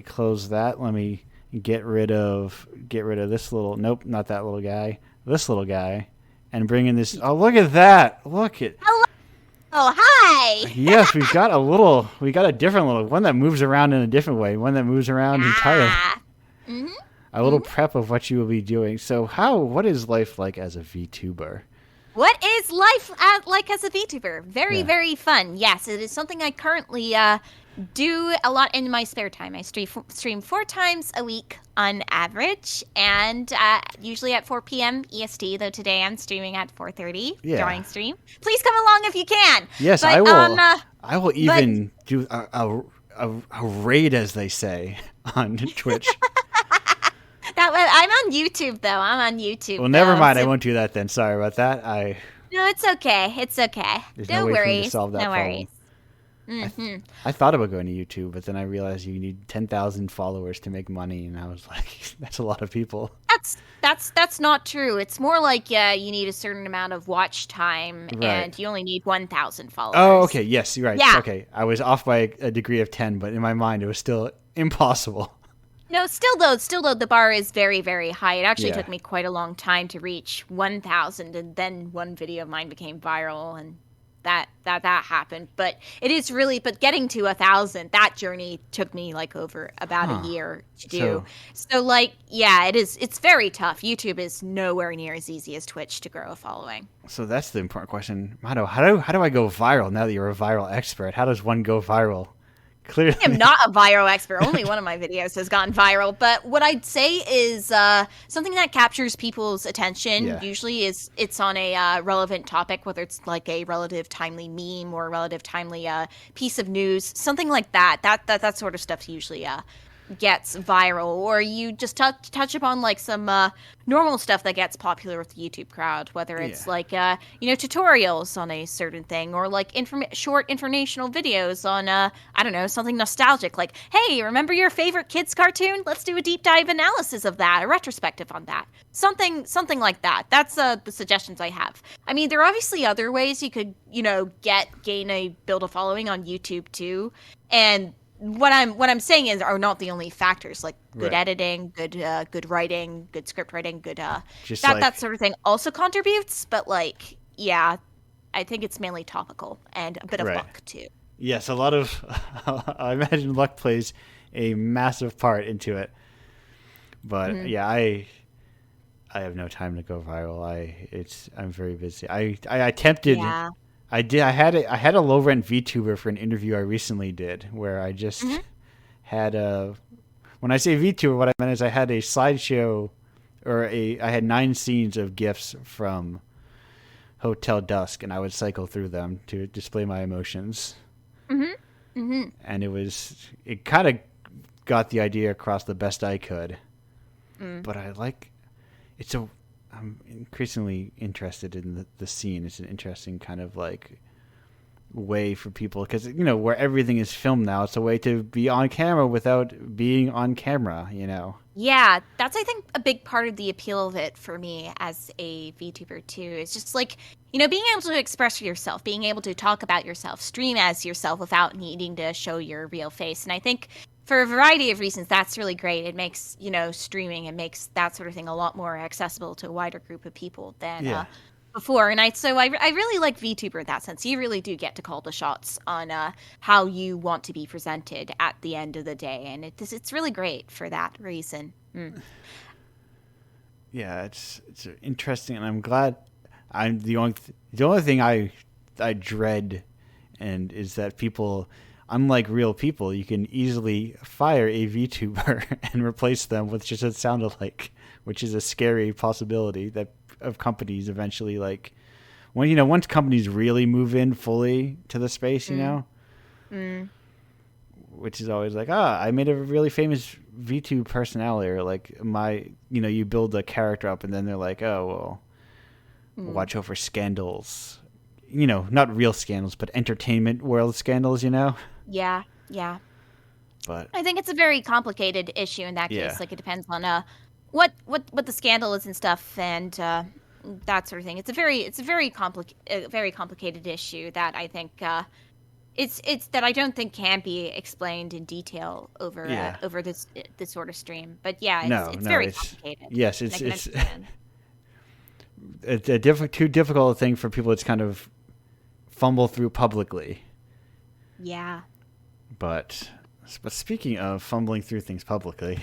close that. Let me get rid of this little. Nope, not that little guy. This little guy, and bring in this. Oh, look at that! Look at. Hello. Oh, hi. Yes, we got a different little one that moves around in a different way. One that moves around entirely. Mm-hmm. A little prep of what you will be doing. So what is life like as a VTuber? What is life like as a VTuber? Very, very fun. Yes, it is something I currently do a lot in my spare time. I stream 4 times a week on average, and usually at 4 p.m. EST, though today I'm streaming at 4:30 drawing stream. Please come along if you can. Yes, but, I will. I will even do a raid, as they say, on Twitch. I'm on YouTube, though. I'm on YouTube. Well, never mind. So... I won't do that then. Sorry about that. No, it's okay. It's okay. Don't worry. To solve that problem. Worries. Mm-hmm. I thought about going to YouTube, but then I realized you need 10,000 followers to make money, and I was like, that's a lot of people. That's not true. It's more like you need a certain amount of watch time, and you only need 1,000 followers. Oh, okay. Yes, you're right. Yeah. Okay, I was off by a degree of 10, but in my mind, it was still impossible. No, still though, the bar is very, very high. It actually took me quite a long time to reach 1,000, and then one video of mine became viral, and that happened. But it is really, but getting to 1,000, that journey took me like over about a year to do. So like, yeah, it's very tough. YouTube is nowhere near as easy as Twitch to grow a following. So that's the important question, Mado. How do I go viral now that you're a viral expert? How does one go viral? Clearly. I am not a viral expert. Only one of my videos has gone viral. But what I'd say is something that captures people's attention usually is it's on a relevant topic, whether it's like a relative timely meme or a relative timely piece of news, something like that. That sort of stuff usually gets viral, or you just touch upon like some normal stuff that gets popular with the YouTube crowd, whether it's like tutorials on a certain thing, or like short informational videos on I don't know, something nostalgic, like, hey, remember your favorite kids cartoon? Let's do a deep dive analysis of that, a retrospective on that, something like that. That's the suggestions I have. I mean, there are obviously other ways you could build a following on YouTube too, and what I'm saying is are not the only factors, like good editing, good writing, good script writing, good that sort of thing also contributes. But like, yeah, I think it's mainly topical and a bit of luck too. Yes, a lot of I imagine luck plays a massive part into it. But I have no time to go viral. I'm very busy. I attempted. Yeah. I had a low rent VTuber for an interview I recently did, where I just had when I say VTuber, what I meant is I had a slideshow, I had 9 scenes of GIFs from Hotel Dusk, and I would cycle through them to display my emotions. And it kind of got the idea across the best I could. But I'm increasingly interested in the scene. It's an interesting kind of like way for people, because where everything is filmed now, it's a way to be on camera without being on camera. Yeah, that's I think a big part of the appeal of it for me as a VTuber too. It's just like being able to express yourself, being able to talk about yourself, stream as yourself without needing to show your real face. And I think for a variety of reasons, that's really great. It makes, streaming, it makes that sort of thing a lot more accessible to a wider group of people than before. And I really like VTuber in that sense. You really do get to call the shots on how you want to be presented at the end of the day. And it's really great for that reason. Yeah, it's interesting. And I'm glad the only thing I dread and is that people, unlike real people, you can easily fire a VTuber and replace them with just a sound-alike, which is a scary possibility of companies eventually, like once companies really move in fully to the space, which is always like, I made a really famous VTube personality, or like you build a character up and then they're like, oh, well, watch out for scandals. Not real scandals, but entertainment world scandals, Yeah. But I think it's a very complicated issue in that case. Yeah. Like, it depends on what the scandal is and stuff, and that sort of thing. It's a very complicated issue that I think it's that I don't think can be explained in detail over this sort of stream. But yeah, it's very complicated. Yes, it's too difficult a thing for people to kind of fumble through publicly. Yeah. But speaking of fumbling through things publicly,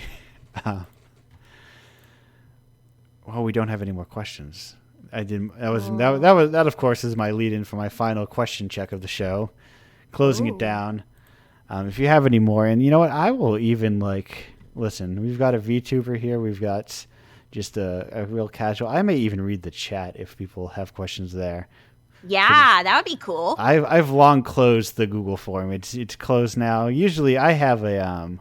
well, we don't have any more questions. That of course is my lead in for my final question check of the show, closing it down. If you have any more, and you know what, I will even listen. We've got a VTuber here. We've got just a real casual. I may even read the chat if people have questions there. Yeah, that would be cool. I've long closed the Google form. It's closed now. Usually, I have a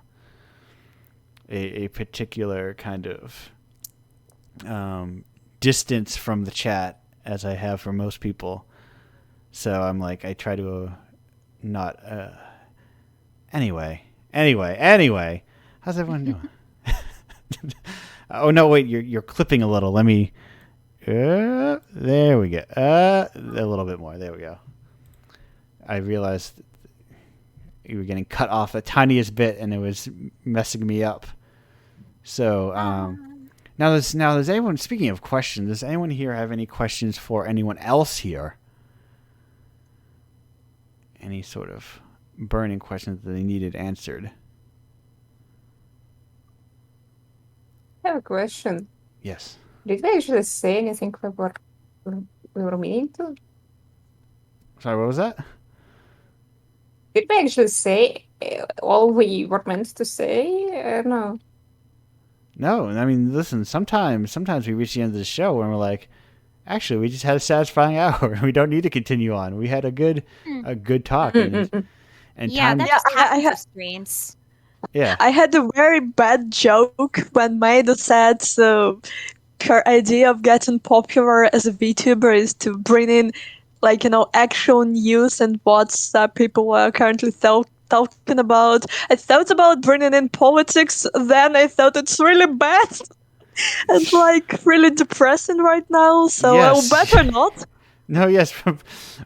particular kind of distance from the chat as I have for most people. So I'm like, I try to not. Anyway. How's everyone doing? Oh no, wait, you're clipping a little. Let me. There we go. A little bit more. There we go. I realized you were getting cut off the tiniest bit, and it was messing me up. So now does anyone? Speaking of questions, does anyone here have any questions for anyone else here? Any sort of burning questions that they needed answered? I have a question. Yes. Did we actually say anything we were meaning to? Sorry, what was that? Did we actually say all we were meant to say? No. No, I mean, listen. Sometimes we reach the end of the show and we're like, actually, we just had a satisfying hour. We don't need to continue on. We had a good talk. And yeah, time, that just happens with streams. Yeah. I had a very bad joke when Maida said so. Her idea of getting popular as a VTuber is to bring in, actual news and what people are currently talking about. I thought about bringing in politics, then I thought it's really bad and really depressing right now, so Yes. I better not. No, yes.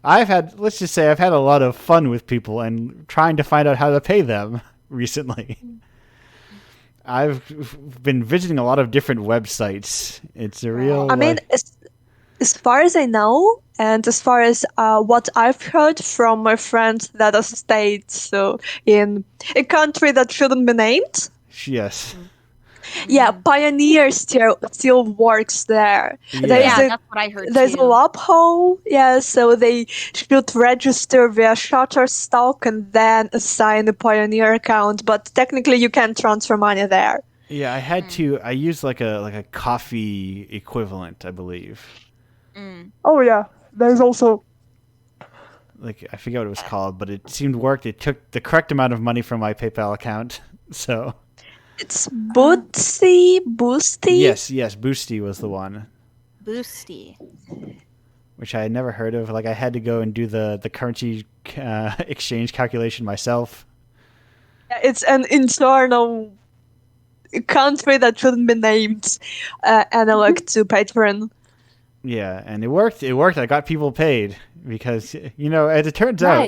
Let's just say I've had a lot of fun with people and trying to find out how to pay them recently. I've been visiting a lot of different websites. It's a real... I mean, as far as I know, and as far as what I've heard from my friends that are stayed in a country that shouldn't be named. Yes. Yeah, Pioneer still works there. Yeah. That's what I heard There's too. a loophole, so they should register via Shutterstock and then assign a Pioneer account, but technically you can't transfer money there. Yeah, I used like a coffee equivalent, I believe. Oh yeah, there's also... I forget what it was called, but it seemed worked. It took the correct amount of money from my PayPal account, so... It's Boosty? Yes, Boosty was the one. Boosty. Which I had never heard of. I had to go and do the currency exchange calculation myself. It's an internal country that shouldn't be named analog to Patreon. Yeah, and it worked. I got people paid because, as it turns out,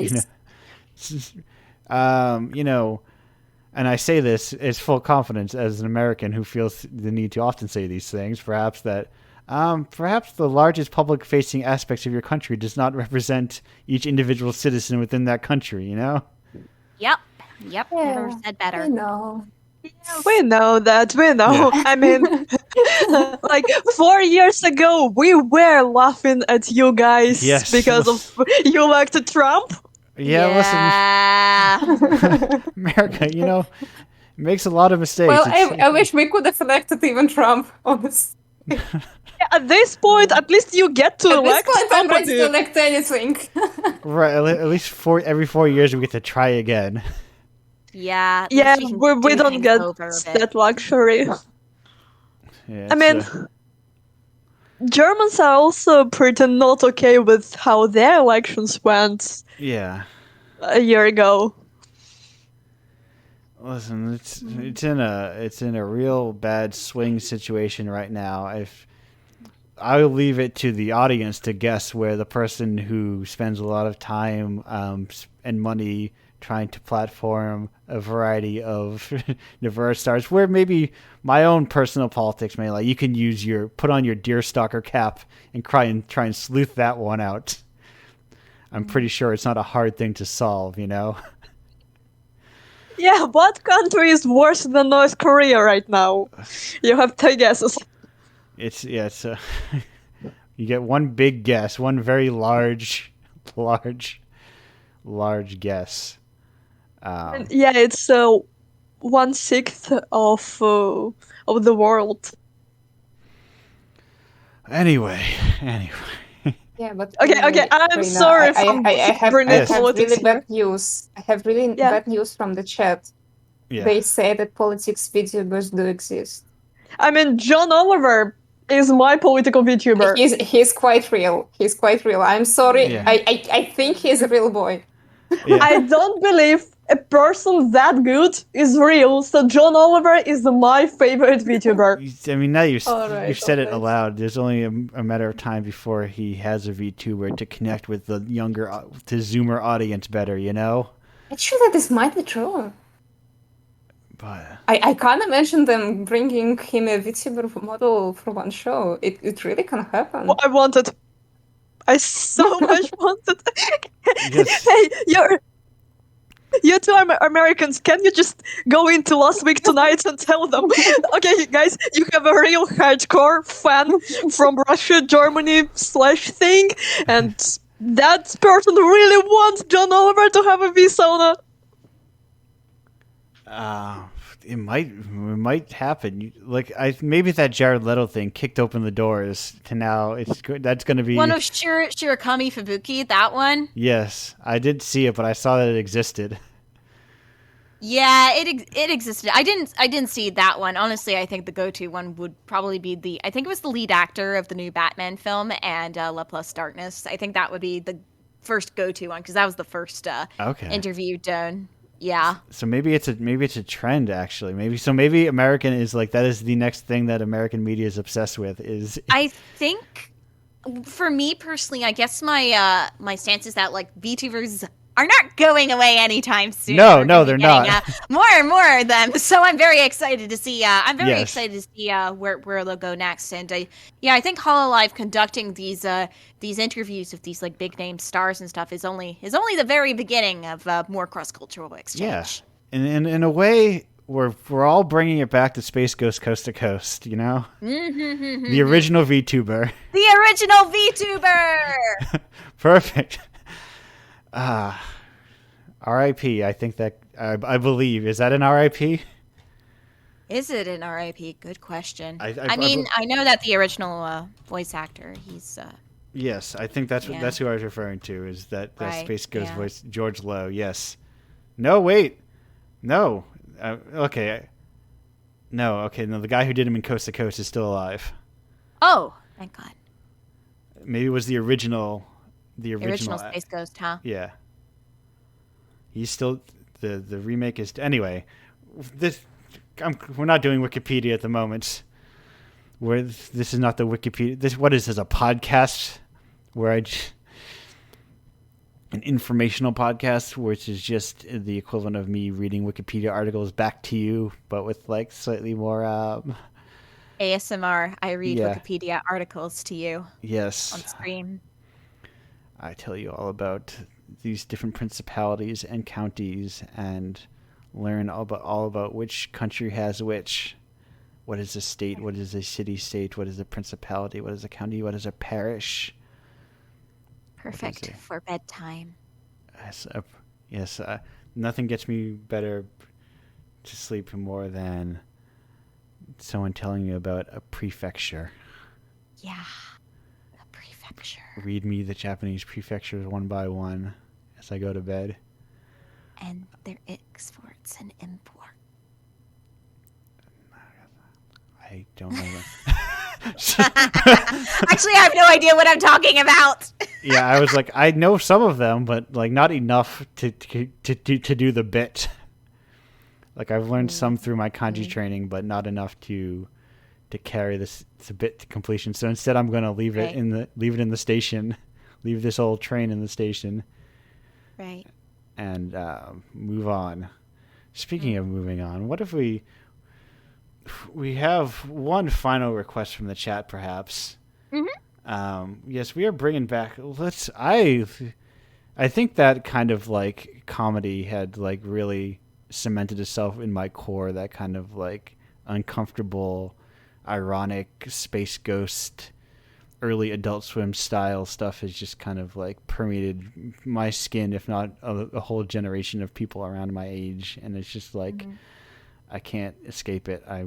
and I say this as full confidence as an American who feels the need to often say these things, perhaps the largest public-facing aspects of your country does not represent each individual citizen within that country, Yep. Yeah, Never said better. I know. We know that. We know. Yeah. I mean, 4 years ago, we were laughing at you guys because of you elected Trump. Yeah. Listen, America, it makes a lot of mistakes. Well, I wish we could have elected even Trump, honestly. At this point, at least you get to elect At this point, I'm ready somebody. to elect anything. Right, at least every 4 years we get to try again. Yeah. at Yeah, least you can we do don't things get over a bit. that luxury. Yeah, I mean, Germans are also pretty not okay with how their elections went yeah. a year ago. Listen, it's in a real bad swing situation right now. If I will leave it to the audience to guess where the person who spends a lot of time and money trying to platform a variety of diverse stars, where maybe my own personal politics may lie. You can put on your deerstalker cap and try and sleuth that one out. I'm pretty sure it's not a hard thing to solve, you know? Yeah, what country is worse than North Korea right now? You have 10 guesses. It's you get one big guess, one very large guess. Yeah, it's 1/6 of the world. Anyway. Yeah, but Okay, I'm Rina, sorry I from have Burnett really politics here. bad news. I have really Yeah. bad news from the chat. Yeah. They say that politics VTubers do exist. I mean, John Oliver is my political VTuber. He's quite real. He's quite real. I'm sorry. Yeah. I think he's a real boy. Yeah. I don't believe a person that good is real, so John Oliver is my favorite VTuber. I mean, now you've Alright, said it alright. aloud. There's only a matter of time before he has a VTuber to connect with the to Zoomer audience better, you know? Actually, this might be true. But I can't imagine them bringing him a VTuber model for one show. It really can happen. I wanted. I so much wanted. Yes. Hey, you two Americans, can you just go into Last Week Tonight and tell them, okay, guys, you have a real hardcore fan from Russia, Germany /thing, and that person really wants John Oliver to have a V-Sauna. It might happen. Maybe that Jared Leto thing kicked open the doors to now. That's going to be One of Shirakami Fubuki, that one. Yes, I did see it, but I saw that it existed. Yeah, it existed. I didn't see that one. Honestly, I think the go-to one would probably be I think it was the lead actor of the new Batman film and La Plus Darkness. I think that would be the first go-to one because that was the first interview done. Yeah. So maybe it's a trend actually. Maybe American is that is the next thing that American media is obsessed with is. I think for me personally, I guess my my stance is that VTubers are not going away anytime soon. No, they're not. More and more of them. So I'm very excited to see. Excited to see where they'll go next. And I think Hololive conducting these interviews with these big name stars and stuff is only the very beginning of more cross cultural exchange. Yeah, and in a way, we're all bringing it back to Space Ghost Coast to Coast. You know, the original VTuber. The original VTuber. Perfect. R.I.P. I think that I believe. Is that an R.I.P.? Is it an R.I.P.? Good question. I mean, I know that the original voice actor, he's. Yes, I think that's who I was referring to. Is that right, Space Ghost voice, George Lowe? Yes. No, wait. No. Okay. No. Okay. No, the guy who did him in Coast to Coast is still alive. Oh, thank God. Maybe it was the original. The original Space Ghost, huh? Yeah. He's still the remake is anyway. We're not doing Wikipedia at the moment. This is not the Wikipedia. What is this, a podcast where an informational podcast, which is just the equivalent of me reading Wikipedia articles back to you, but with slightly more ASMR. I read Wikipedia articles to you. Yes. On stream. I tell you all about these different principalities and counties and learn all about which country has which. What is a state? What is a city-state? What is a principality? What is a county? What is a parish? Perfect for bedtime. Yes. Nothing gets me better to sleep more than someone telling you about a prefecture. Yeah, a prefecture. Read me the Japanese prefectures one by one as I go to bed. And they're exports and imports? I don't know. Actually, I have no idea what I'm talking about. Yeah, I was like, I know some of them, but like not enough to do the bit. Like I've learned some through my kanji training, but not enough to carry this bit to completion. So instead, I'm going to leave it in the station, leave this old train in the station, right, and move on. Speaking of moving on, what if we have one final request from the chat, perhaps? Yes, we are bringing back. I think that kind of like comedy had like really cemented itself in my core. That kind of like uncomfortable, ironic space ghost, early Adult Swim style stuff has just kind of like permeated my skin, if not a whole generation of people around my age, and it's just like I can't escape it. I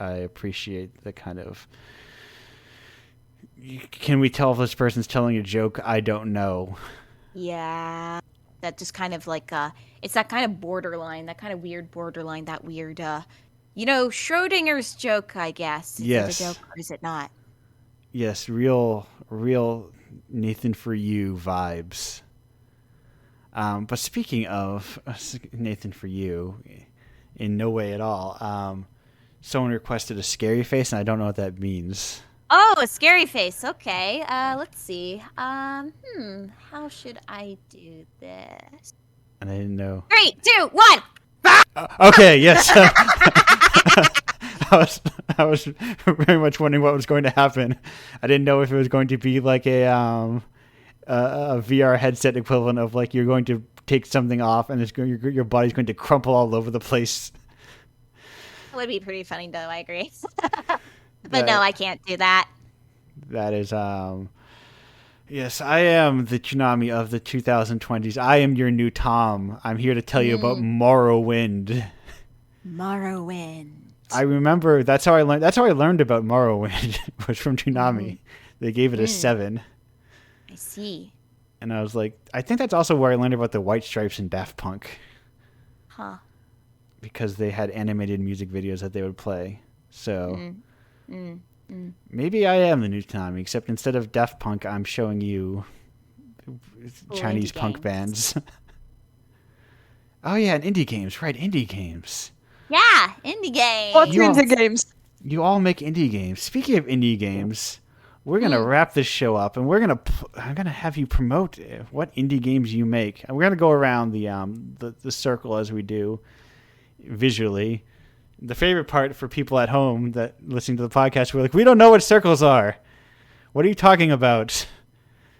appreciate the kind of. Can we tell if this person's telling a joke? I don't know. Yeah, that just kind of like it's that kind of borderline, that kind of weird borderline, that weird Schrodinger's joke, I guess. Yes. Is it a joke or is it not? Yes, real Nathan for you vibes. But speaking of Nathan for you, in no way at all. Someone requested a scary face, and I don't know what that means. Oh, a scary face. Okay. Let's see. How should I do this? And I didn't know. 3, 2, 1. Okay. Yes. I was very much wondering what was going to happen. I didn't know if it was going to be like a VR headset equivalent of like you're going to take something off and your body's going to crumple all over the place. That would be pretty funny, though. I agree. But no, I can't do that. That is, yes, I am the Tsunami of the 2020s. I am your new Tom. I'm here to tell you about Morrowind. Morrowind. I remember that's how I learned about Morrowind was from Tsunami. They gave it a 7. I see. And I was like, I think that's also where I learned about the White Stripes and Daft Punk. Huh. Because they had animated music videos that they would play. So maybe I am the new Tsunami, except instead of Daft Punk, I'm showing you Chinese punk bands. Oh yeah, and indie games, right? Indie games. Yeah, indie games. What indie games? You all make indie games. Speaking of indie games, we're gonna wrap this show up, and I'm gonna have you promote what indie games you make, and we're gonna go around the circle as we do visually. The favorite part for people at home that listening to the podcast, we're like, we don't know what circles are. What are you talking about?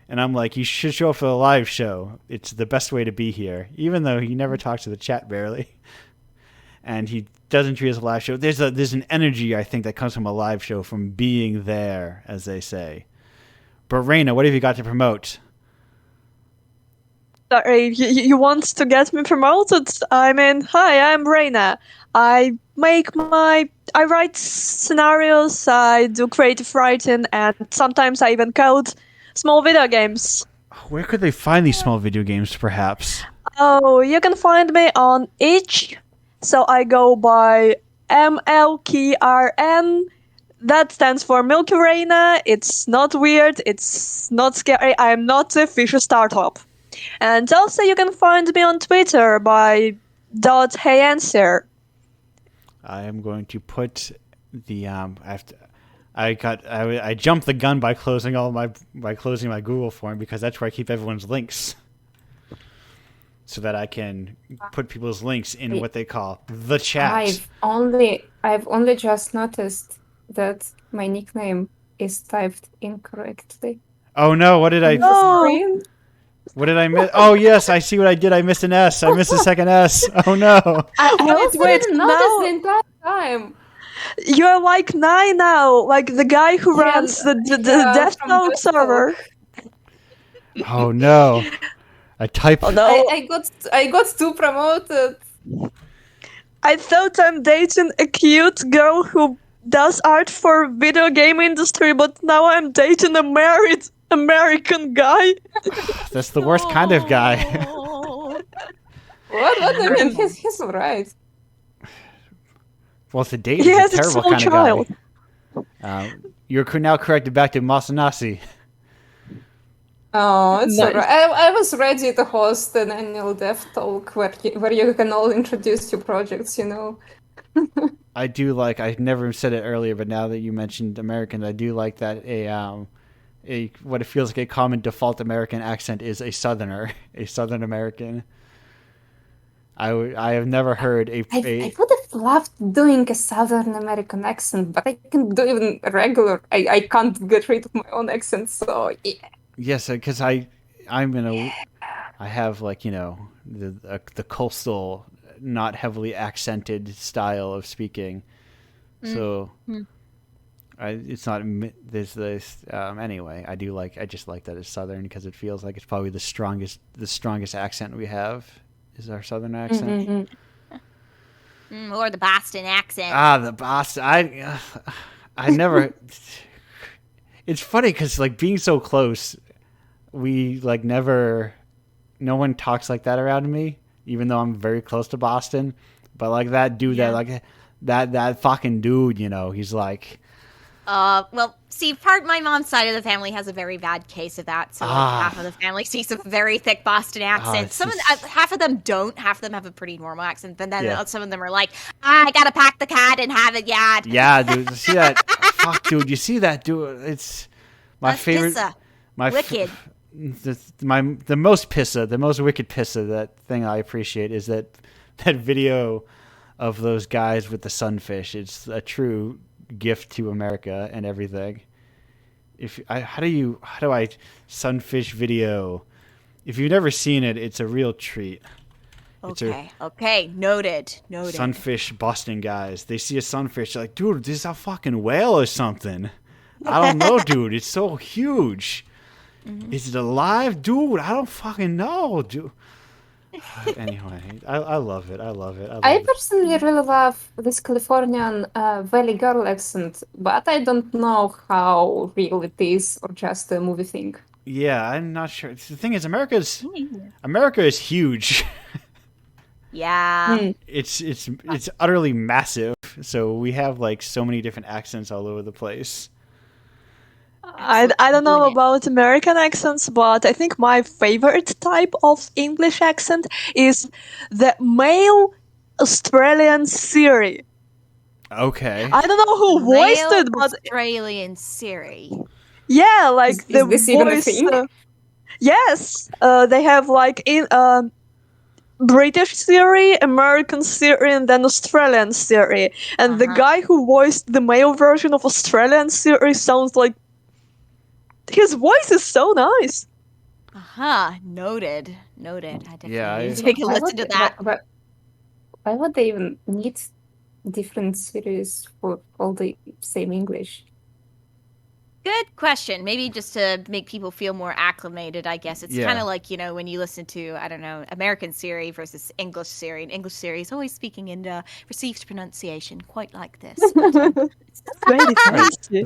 And I'm like, you should show up for the live show. It's the best way to be here, even though he never talks to the chat barely. And he doesn't treat us a live show. There's an energy, I think, that comes from a live show, from being there, as they say. But Raina, what have you got to promote? Sorry, you want to get me promoted? I mean, hi, I'm Raina. I write scenarios, I do creative writing, and sometimes I even code small video games. Where could they find these small video games, perhaps? Oh, you can find me on itch. So I go by MLKRN. That stands for Milky Raina. It's not weird. It's not scary. I'm not a fishy startup. And also you can find me on Twitter by .heyanswer. I am going to put the I jumped the gun by closing my Google form, because that's where I keep everyone's links, so that I can put people's links in what they call the chat. I've only just noticed that my nickname is typed incorrectly. Oh no! What did I? No. What did I miss? Oh yes, I see what I did. I missed an S. I missed a second S. Oh no! I also wait, didn't no. notice the entire time. You're like Nine now, like the guy who runs the Death Note server. Oh no! I typed. Oh no! I got too promoted. I thought I'm dating a cute girl who does art for video game industry, but now I'm dating a married American guy. That's the worst kind of guy. What do you mean? He's alright. Well, to date, He he's has a a terrible small kind child. of guy. You're now corrected back to Masanasi. Oh, it's Nice. alright. I was ready to host an annual dev talk where you can all introduce your projects, you know. I do like. I never said it earlier, but now that you mentioned Americans, I do like that a what it feels like a common default American accent is a Southerner, a Southern American. I have never heard I would have loved doing a Southern American accent, but I can't do even a regular. I can't get rid of my own accent, so yeah. Yes, because I have like the coastal, not heavily accented style of speaking, so it's not there's this anyway. I just like that it's Southern because it feels like it's probably the strongest accent we have is our Southern accent. Or the Boston accent. The Boston. I never. It's funny because like being so close, we like never. No one talks like that around me, even though I'm very close to Boston. But like that dude, that fucking dude, he's like. Well, see, my mom's side of the family has a very bad case of that. So half of the family speaks a very thick Boston accent. Half of them don't. Half of them have a pretty normal accent. But then some of them are like, I gotta pack the cat and have it yad. Yeah, dude. You see that? Fuck, dude. You see that, dude? It's my favorite. Pissa. My wicked. The most pissa, the most wicked pissa. That thing I appreciate is that video of those guys with the sunfish. It's a true gift to America and everything. How do I sunfish video? If you've never seen it, it's a real treat. Okay, noted. Sunfish Boston guys. They see a sunfish, they're like, dude, this is a fucking whale or something. I don't know, dude. It's so huge. Is it alive, dude? I don't fucking know, dude. Anyway, I love it. I personally really love this Californian Valley Girl accent, but I don't know how real it is or just a movie thing. Yeah, I'm not sure. The thing is, America is huge. Yeah. It's utterly massive. So we have like so many different accents all over the place. I don't know about American accents, but I think my favorite type of English accent is the male Australian Siri. Okay. I don't know who voiced it, but Australian Siri. yeah, like Is the this even a voice. thing? Yes, they have like in British Siri, American Siri, and then Australian Siri. And the guy who voiced the male version of Australian Siri sounds like. His voice is so nice. Noted. I definitely need to Yeah, take a listen to that. Why would they even need different series for all the same English? Good question. Maybe just to make people feel more acclimated, I guess. It's kind of like, when you listen to, I don't know, American Siri versus English Siri. And English Siri is always speaking in received pronunciation, quite like this. Very tasty.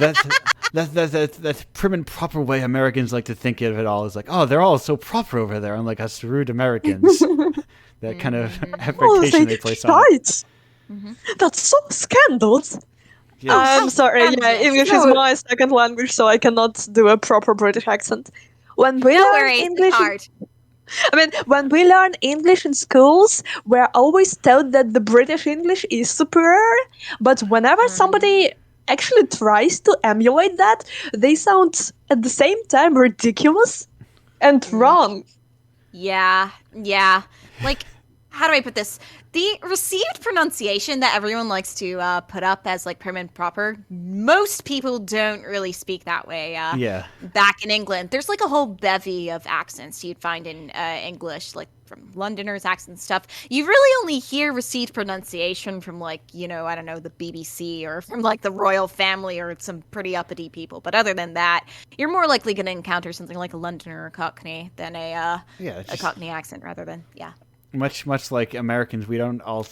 That's prim and proper way Americans like to think of it all. Is like, oh, they're all so proper over there, unlike us rude Americans. That kind of affectation they place on it. That's so scandalous. Yes. I'm sorry, English is my second language, so I cannot do a proper British accent. When we learn English, when we learn English in schools, we're always told that the British English is superior. But whenever somebody actually tries to emulate that, they sound at the same time ridiculous and wrong. Yeah. Like, how do I put this? The received pronunciation that everyone likes to put up as like prim and proper, most people don't really speak that way. Back in England, there's like a whole bevy of accents you'd find in English, like from Londoners' accents and stuff. You really only hear received pronunciation from like, I don't know, the BBC or from like the royal family or some pretty uppity people. But other than that, you're more likely going to encounter something like a Londoner or a Cockney than a Cockney accent rather than, Much like Americans, we don't all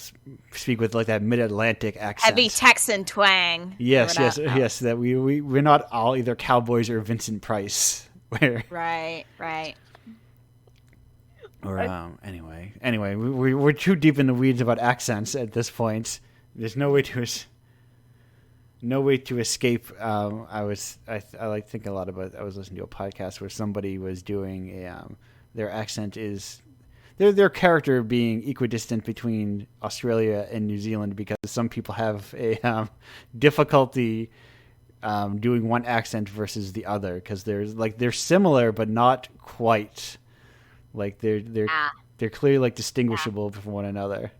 speak with like that mid-Atlantic accent. Heavy Texan twang. Yes. That we're not all either cowboys or Vincent Price. Right. Or anyway, we're too deep in the weeds about accents at this point. There's no way to escape. I like thinking a lot about. I was listening to a podcast where somebody was doing their accent is their character being equidistant between Australia and New Zealand, because some people have a difficulty doing one accent versus the other, because they're similar but not quite. Like they're clearly like distinguishable from one another.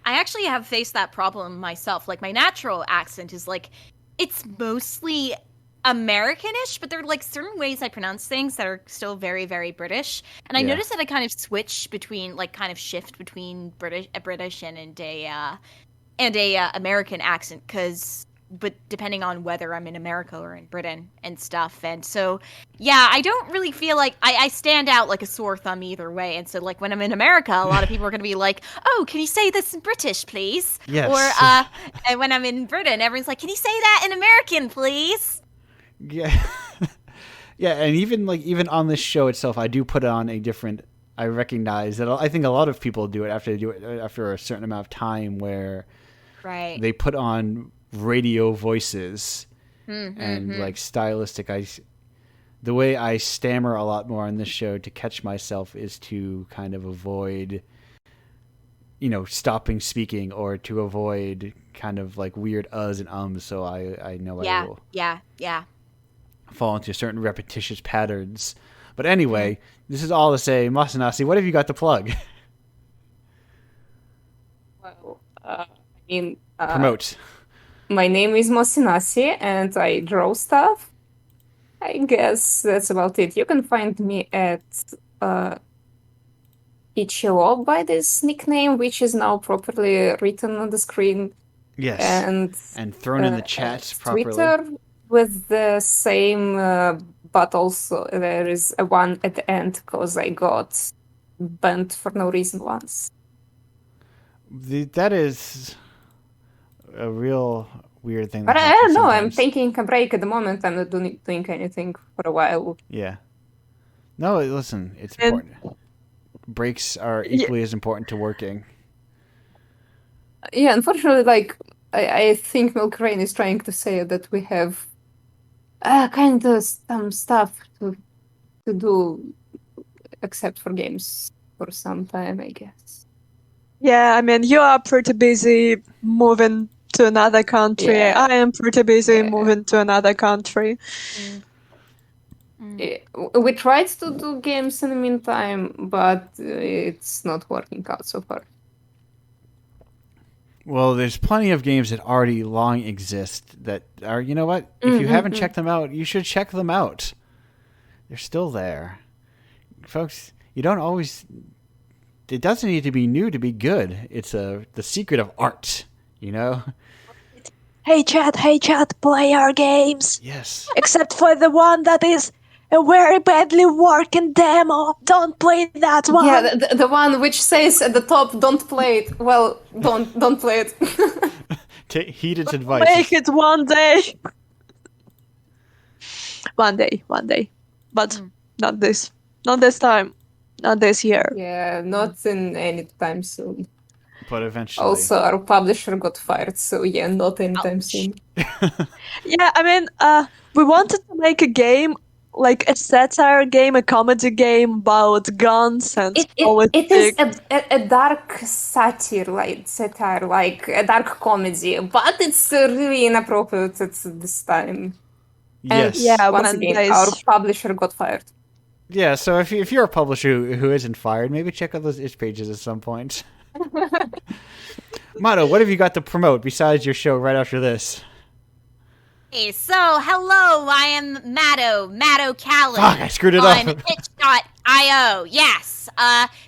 I actually have faced that problem myself. Like my natural accent is like, it's mostly Americanish, but there are like certain ways I pronounce things that are still very, very British. And I noticed that I kind of switch between, like, kind of shift between a British and a American accent, but depending on whether I'm in America or in Britain and stuff. And so, yeah, I don't really feel like I stand out like a sore thumb either way. And so, like, when I'm in America, a lot of people are going to be like, oh, can you say this in British, please? Yes. Or and when I'm in Britain, everyone's like, can you say that in American, please? Yeah. Yeah, and even on this show itself, I do put on a different. I recognize that I think a lot of people do it after a certain amount of time, where they put on radio voices and like stylistic. The way I stammer a lot more on this show to catch myself is to kind of avoid, stopping speaking, or to avoid kind of like weird uhs and ums. So I know I will fall into certain repetitious patterns. But anyway, this is all to say, Masanasi, what have you got to plug? Well, promote. My name is Mosinasi, and I draw stuff. I guess that's about it. You can find me at Ichio by this nickname, which is now properly written on the screen. Yes, and thrown in the chat properly. Twitter with the same, but also there is a one at the end, because I got banned for no reason once. That is a real weird thing. But I don't know. I'm taking a break at the moment. I'm not doing anything for a while. Yeah. No, listen, it's important. Breaks are equally as important to working. Yeah, unfortunately, like I think Milk Rain is trying to say that we have kind of some stuff to do, except for games for some time, I guess. Yeah, I mean, you are pretty busy moving to another country. Yeah. I am pretty busy moving to another country. Yeah. We tried to do games in the meantime, but it's not working out so far. Well, there's plenty of games that already long exist that are, you know what? If you haven't checked them out, you should check them out. They're still there. Folks, you don't always... It doesn't need to be new to be good. It's the secret of art, Hey chat, play our games. Yes. Except for the one that is a very badly working demo. Don't play that one. Yeah, the one which says at the top, don't play it. Well, don't play it. Heed its advice. Make it one day. One day. But not this. Not this time. Not this year. Yeah, not in any time soon. But eventually. Also, our publisher got fired, so yeah, not anytime soon. Yeah, I mean, we wanted to make a game, like a satire game, a comedy game about guns and politics. It is a dark satire, like a dark comedy, but it's really inappropriate at this time. Yes. And once again, our publisher got fired. Yeah, so if you're a publisher who isn't fired, maybe check out those itch pages at some point. Mado, what have you got to promote besides your show right after this? Hey, so hello, I am Mado Callie. Fuck, I screwed it up. On itch.io, yes.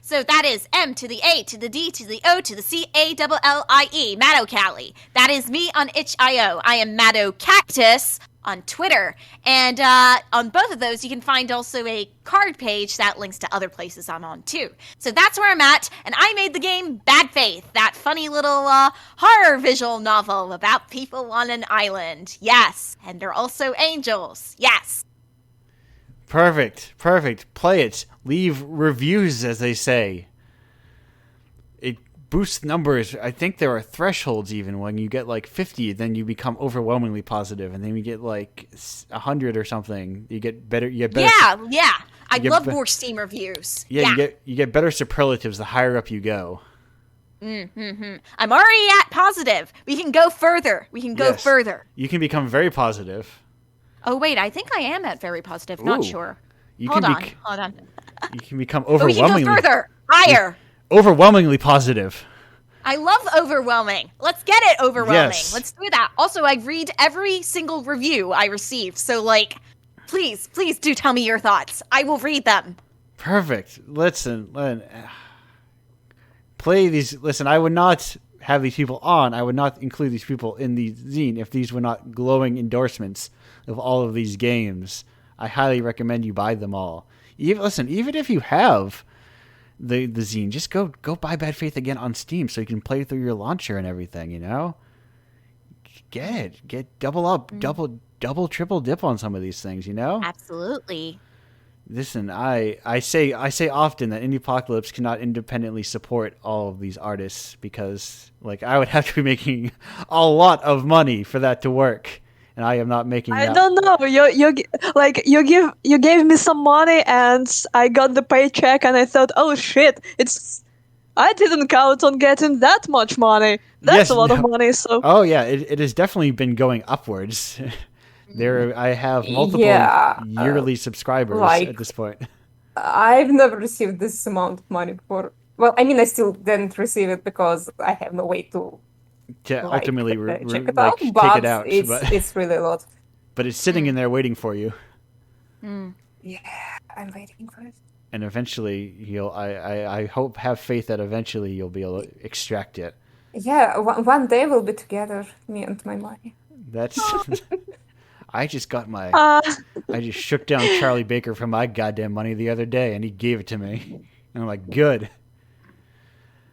So that is M to the A to the D to the O to the CALLIE, Mado Callie. That is me on itch.io. I am Mado Cactus on Twitter. And on both of those, you can find also a card page that links to other places I'm on too. So that's where I'm at. And I made the game Bad Faith, that funny little horror visual novel about people on an island. Yes. And they're also angels. Yes. Perfect. Play it. Leave reviews, as they say. It boosts numbers. I think there are thresholds even. When you get like 50, then you become overwhelmingly positive, and then you get like 100 or something. You get better. Yeah. I love more Steam reviews. Yeah, you get better superlatives the higher up you go. Mm-hmm. I'm already at positive. We can go further. You can become very positive. Oh, wait, I think I am at very positive. Not sure. Hold on. You can become overwhelmingly... we can go further. Higher. Overwhelmingly positive. I love overwhelming. Let's get it overwhelming. Yes. Let's do that. Also, I read every single review I receive. So, please do tell me your thoughts. I will read them. Perfect. Listen, play these... Listen, I would not have these people on. I would not include these people in the zine if these were not glowing endorsements of all of these games. I highly recommend you buy them all. Even if you have the zine, just go buy Bad Faith again on Steam so you can play through your launcher and everything, you know? Get double up, double, triple dip on some of these things, you know? Absolutely. Listen, I say often that Indiepocalypse cannot independently support all of these artists because I would have to be making a lot of money for that to work. And I am not making that. I don't know. You gave me some money and I got the paycheck and I thought, oh shit, I didn't count on getting that much money. That's a lot of money. So. Oh yeah, it has definitely been going upwards. I have multiple yearly subscribers at this point. I've never received this amount of money before. Well, I mean, I still didn't receive it because I have no way to ultimately check it out, but take it out. It's really a lot. But it's sitting in there waiting for you. Yeah, I'm waiting for it. And eventually, I have faith that eventually you'll be able to extract it. Yeah, one day we'll be together, me and my money. That's... I just shook down Charlie Baker for my goddamn money the other day, and he gave it to me. And I'm like, good.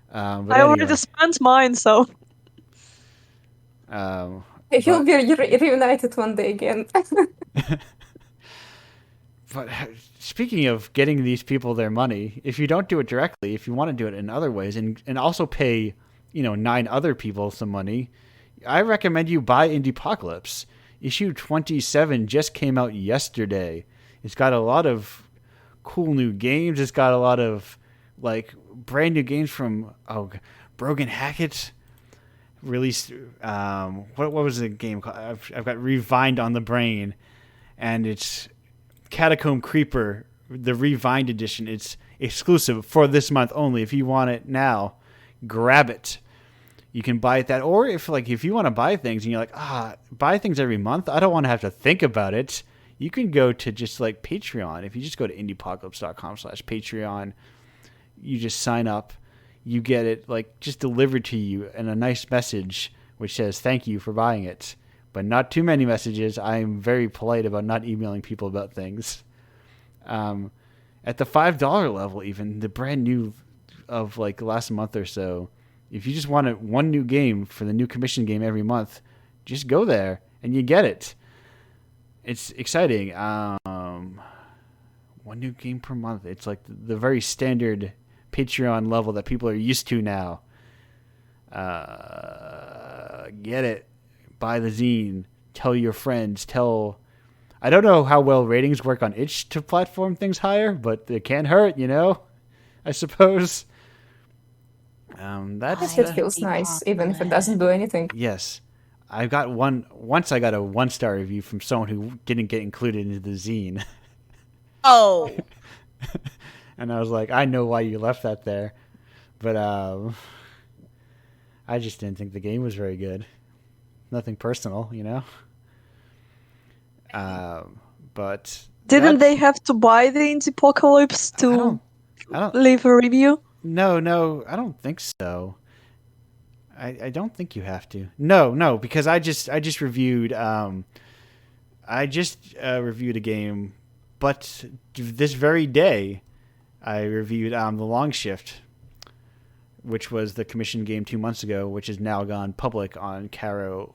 I already spent mine, so... You'll be reunited one day again. But speaking of getting these people their money, if you don't do it directly, if you want to do it in other ways, and also pay 9 other people some money, I recommend you buy Indiepocalypse. Issue 27 just came out yesterday. It's got a lot of cool new games. It's got a lot of brand new games from Brogan Hackett released. What was the game called? I've got Revined on the brain, and it's Catacomb Creeper, the Revined edition. It's exclusive for this month only. If you want it now, grab it. You can buy it or if you want to buy things and you're buy things every month, I don't want to have to think about it. You can go to just Patreon. If you just go to indiepocalypse.com/Patreon, you just sign up. You get it just delivered to you in a nice message which says thank you for buying it. But not too many messages. I'm very polite about not emailing people about things. At the $5 level, even the brand new of last month or so, if you just want one new game for the new commission game every month, just go there and you get it. It's exciting. One new game per month. It's the very standard Patreon level that people are used to now. Get it. Buy the zine. Tell your friends. I don't know how well ratings work on itch to platform things higher, but it can't hurt, I suppose. It feels nice, even if it doesn't do anything. Yes. I got a 1-star review from someone who didn't get included into the zine. Oh. And I was like, I know why you left that there. But I just didn't think the game was very good. Nothing personal, But didn't they have to buy the Indiepocalypse to leave a review? No, I don't think so. I don't think you have to. No, because I just reviewed reviewed a game, but this very day I reviewed The Long Shift, which was the commission game 2 months ago, which has now gone public on Caro's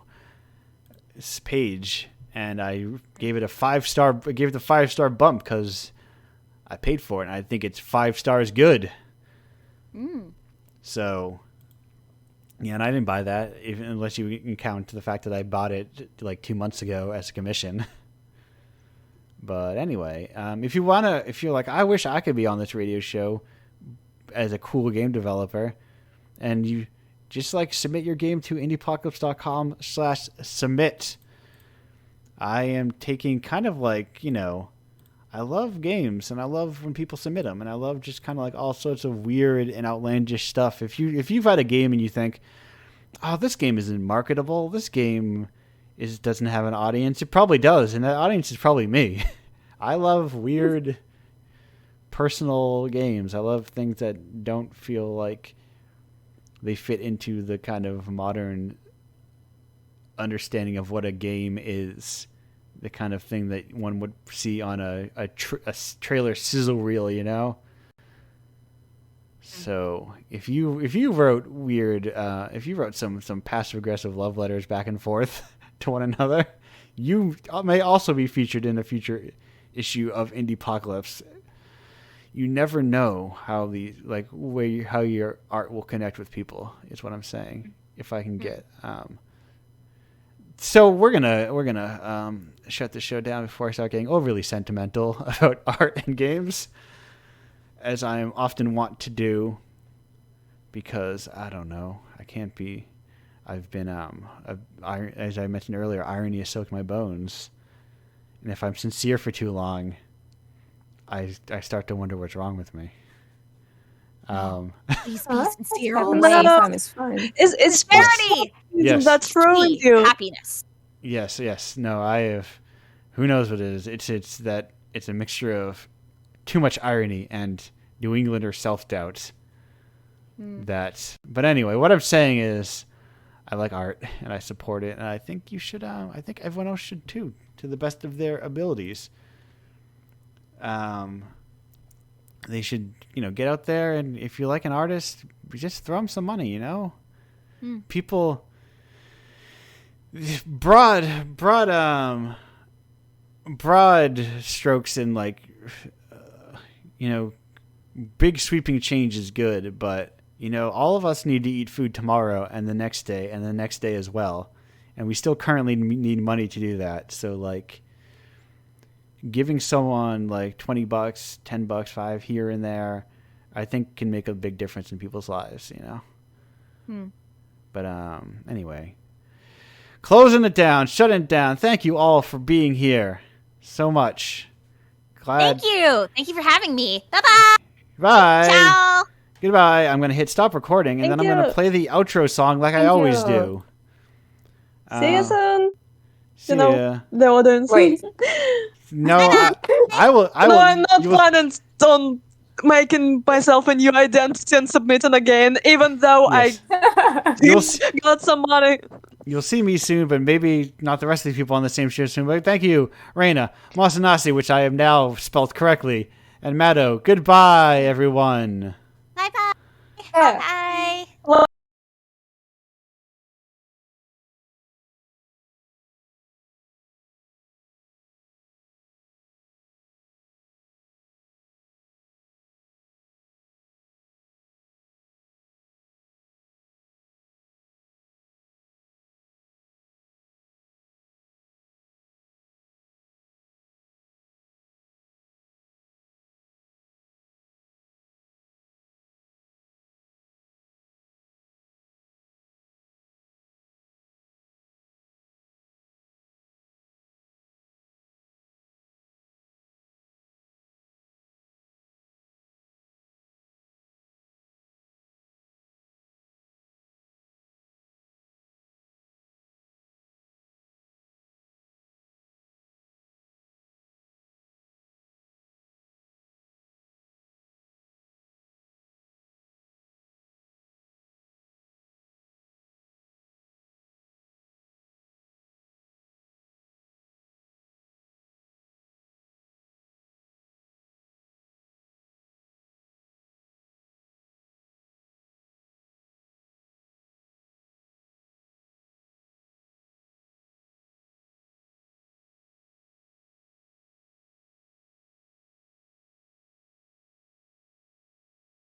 page. and I gave it a 5-star. I gave it the 5-star bump because I paid for it, and I think it's 5 stars good. So, yeah, and I didn't buy that unless you can count the fact that I bought it like 2 months ago as a commission. But anyway, if you're like, I wish I could be on this radio show as a cool game developer, and you just like submit your game to indiepocalypse.com/submit. I am taking kind of like, I love games, and I love when people submit them, and I love just kind of like all sorts of weird and outlandish stuff. If you've had a game and you think, oh, this game isn't marketable, this game doesn't have an audience, it probably does, and that audience is probably me. I love weird personal games. I love things that don't feel like they fit into the kind of modern understanding of what a game is. The kind of thing that one would see on a trailer sizzle reel, So if you wrote weird, if you wrote some passive aggressive love letters back and forth to one another, you may also be featured in a future issue of Indiepocalypse. You never know how how your art will connect with people. Is what I'm saying. If I can get. So we're gonna shut the show down before I start getting overly sentimental about art and games, as I am often want to do, because I don't know, I can't be. I've been as I mentioned earlier, irony has soaked my bones, and if I'm sincere for too long, I start to wonder what's wrong with me. Please be sincere. It's fine. It's charity. Yes. That's wrong with you. Happiness. Yes. No, I have. Who knows what it is? It's that it's a mixture of too much irony and New Englander self-doubt. But anyway, what I'm saying is, I like art and I support it, and I think you should. I think everyone else should too, to the best of their abilities. They should, get out there, and if you like an artist, just throw them some money, People, broad strokes and like, big sweeping change is good, but, all of us need to eat food tomorrow and the next day and the next day as well. And we still currently need money to do that. So like, giving someone like $20, $10, $5 here and there, I think can make a big difference in people's lives, But anyway, closing it down, shutting it down. Thank you all for being here so much. Thank you for having me. Bye. Ciao. Goodbye. I'm going to hit stop recording, and then I'm going to play the outro song like I always do. See you soon. See ya. The audience. Wait. No, I will. No, I'm not planning on making myself a new identity and submitting again, even though Yes. I got some money. You'll see me soon, but maybe not the rest of the people on the same show soon. But thank you, Reina, Masanasi, which I have now spelled correctly, and Maddo. Goodbye, everyone. Bye. Yeah.